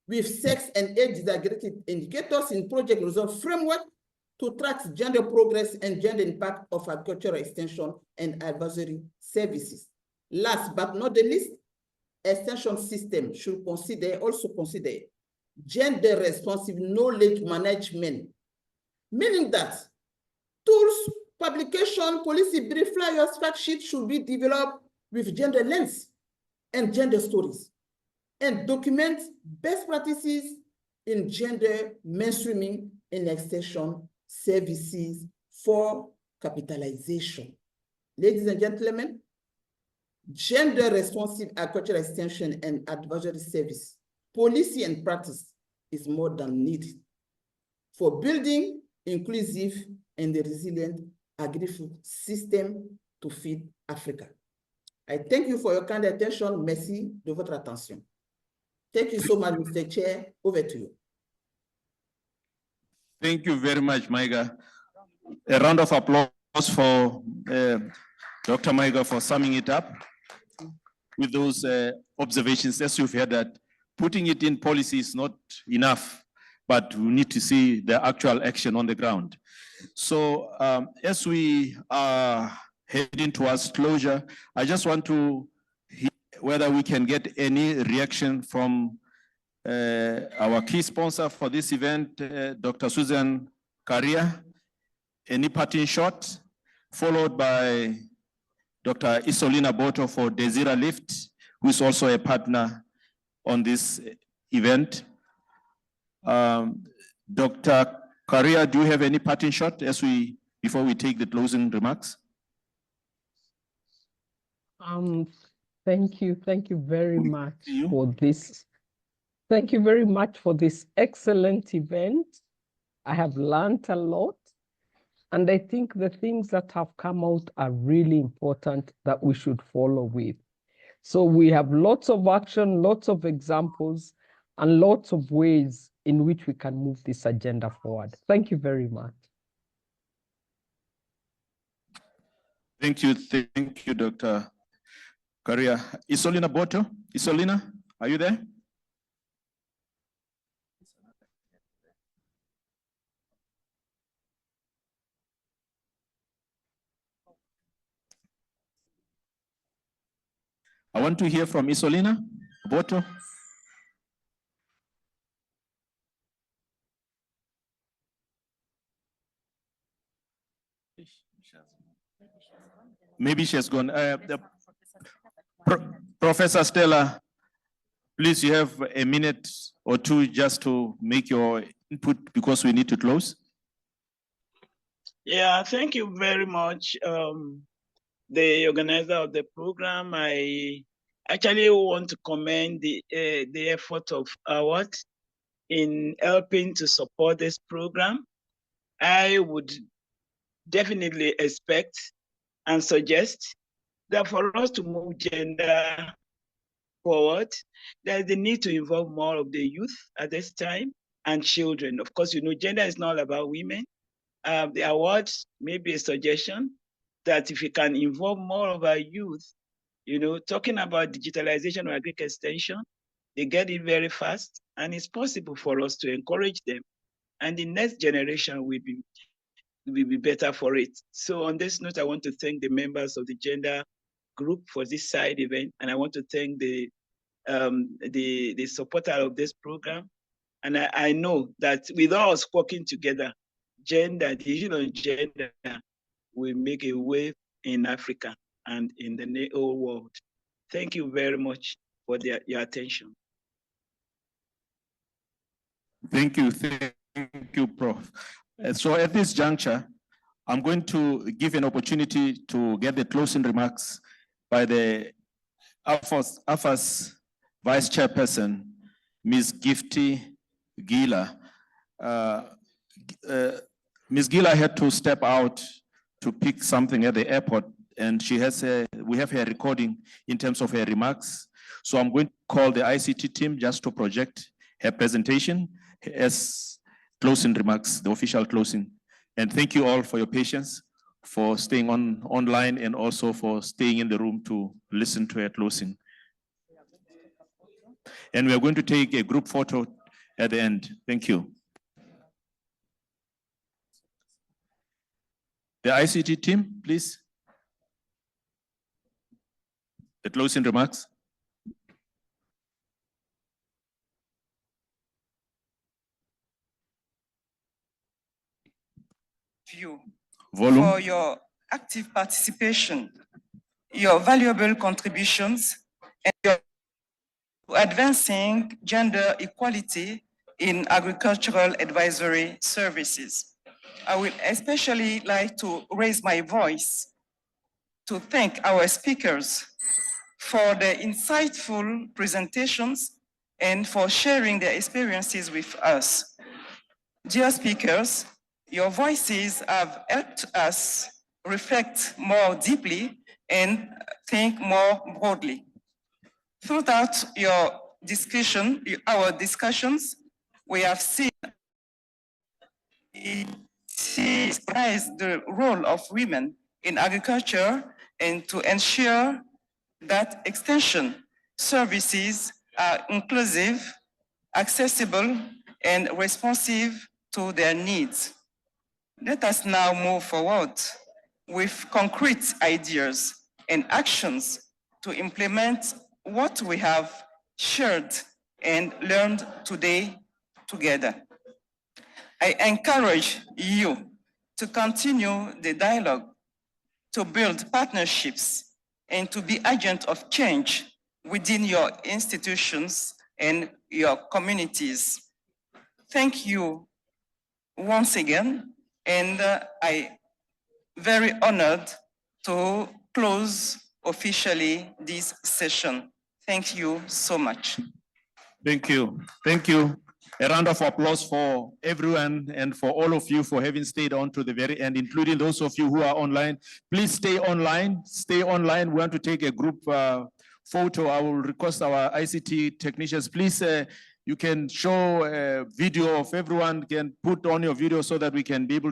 with sex and age disaggregated indicators in project result framework to track gender progress and gender impact of agricultural extension and advisory services. Last but not the least, extension system should also consider gender-responsive knowledge management, meaning that tools, publication, policy brief, flyers, fact sheets should be developed with gender lens and gender stories, and document best practices in gender mainstreaming in extension services for capitalization. Ladies and gentlemen, gender responsive agricultural extension and advisory service, policy and practice is more than needed for building inclusive and resilient agri-food system to feed Africa. I thank you for your kind attention. Merci de votre attention. Thank you so much, Mr. Chair. Over to you. Thank you very much, Maiga. A round of applause for Dr. Maiga for summing it up with those observations. As you've heard, that putting it in policy is not enough, but we need to see the actual action on the ground. So as we are heading towards closure, I just want to hear whether we can get any reaction from our key sponsor for this event, Dr. Susan Karia. Any parting shot, followed by Dr. Isolina Boto for Desira Lift, who is also a partner on this event. Dr. Karia, do you have any parting shot before we take the closing remarks? Thank you very much for this. Thank you very much for this excellent event. I have learned a lot, and I think the things that have come out are really important that we should follow with. So we have lots of action, lots of examples, and lots of ways in which we can move this agenda forward. Thank you very much. Thank you, Dr. Karia. Isolina Boto, Isolina, are you there? I want to hear from Isolina Boto. Maybe she has gone. Professor Stella, please, you have a minute or two just to make your input because we need to close. Yeah, thank you very much. The organizer of the program, I actually want to commend the effort of AWAD in helping to support this program. I would definitely expect and suggest that for us to move gender forward, there's the need to involve more of the youth at this time and children. Of course, you know, gender is not about women. The awards may be a suggestion that if you can involve more of our youth, you know, talking about digitalization or agriculture extension, they get it very fast, and it's possible for us to encourage them. And the next generation will be better for it. So on this note, I want to thank the members of the gender group for this side event, and I want to thank the supporter of this program. And I know that with us working together, the issue of gender will make a wave in Africa and in the whole world. Thank you very much for your attention. Thank you, Prof. So at this juncture, I'm going to give an opportunity to get the closing remarks by the AFAS Vice Chairperson, Ms. Gifty Gila. Ms. Gila had to step out to pick something at the airport, and we have her recording in terms of her remarks. So I'm going to call the ICT team just to project her presentation as closing remarks, the official closing. And thank you all for your patience, for staying online, and also for staying in the room to listen to her closing. And we are going to take a group photo at the end. Thank you. The ICT team, please. The closing remarks. Volume. For your active participation, your valuable contributions, and your advancing gender equality in agricultural advisory services. I would especially like to raise my voice to thank our speakers for the insightful presentations and for sharing their experiences with us. Dear speakers, your voices have helped us reflect more deeply and think more broadly. Throughout our discussions, we have seen the role of women in agriculture and to ensure that extension services are inclusive, accessible, and responsive to their needs. Let us now move forward with concrete ideas and actions to implement what we have shared and learned today together. I encourage you to continue the dialogue, to build partnerships, and to be agents of change within your institutions and your communities. Thank you once again, and I'm very honored to close officially this session. Thank you so much. Thank you. Thank you. A round of applause for everyone and for all of you for having stayed on to the very end, including those of you who are online. Please stay online. Stay online. We want to take a group photo. I will request our ICT technicians. Please, you can show a video of everyone, can put on your video so that we can be able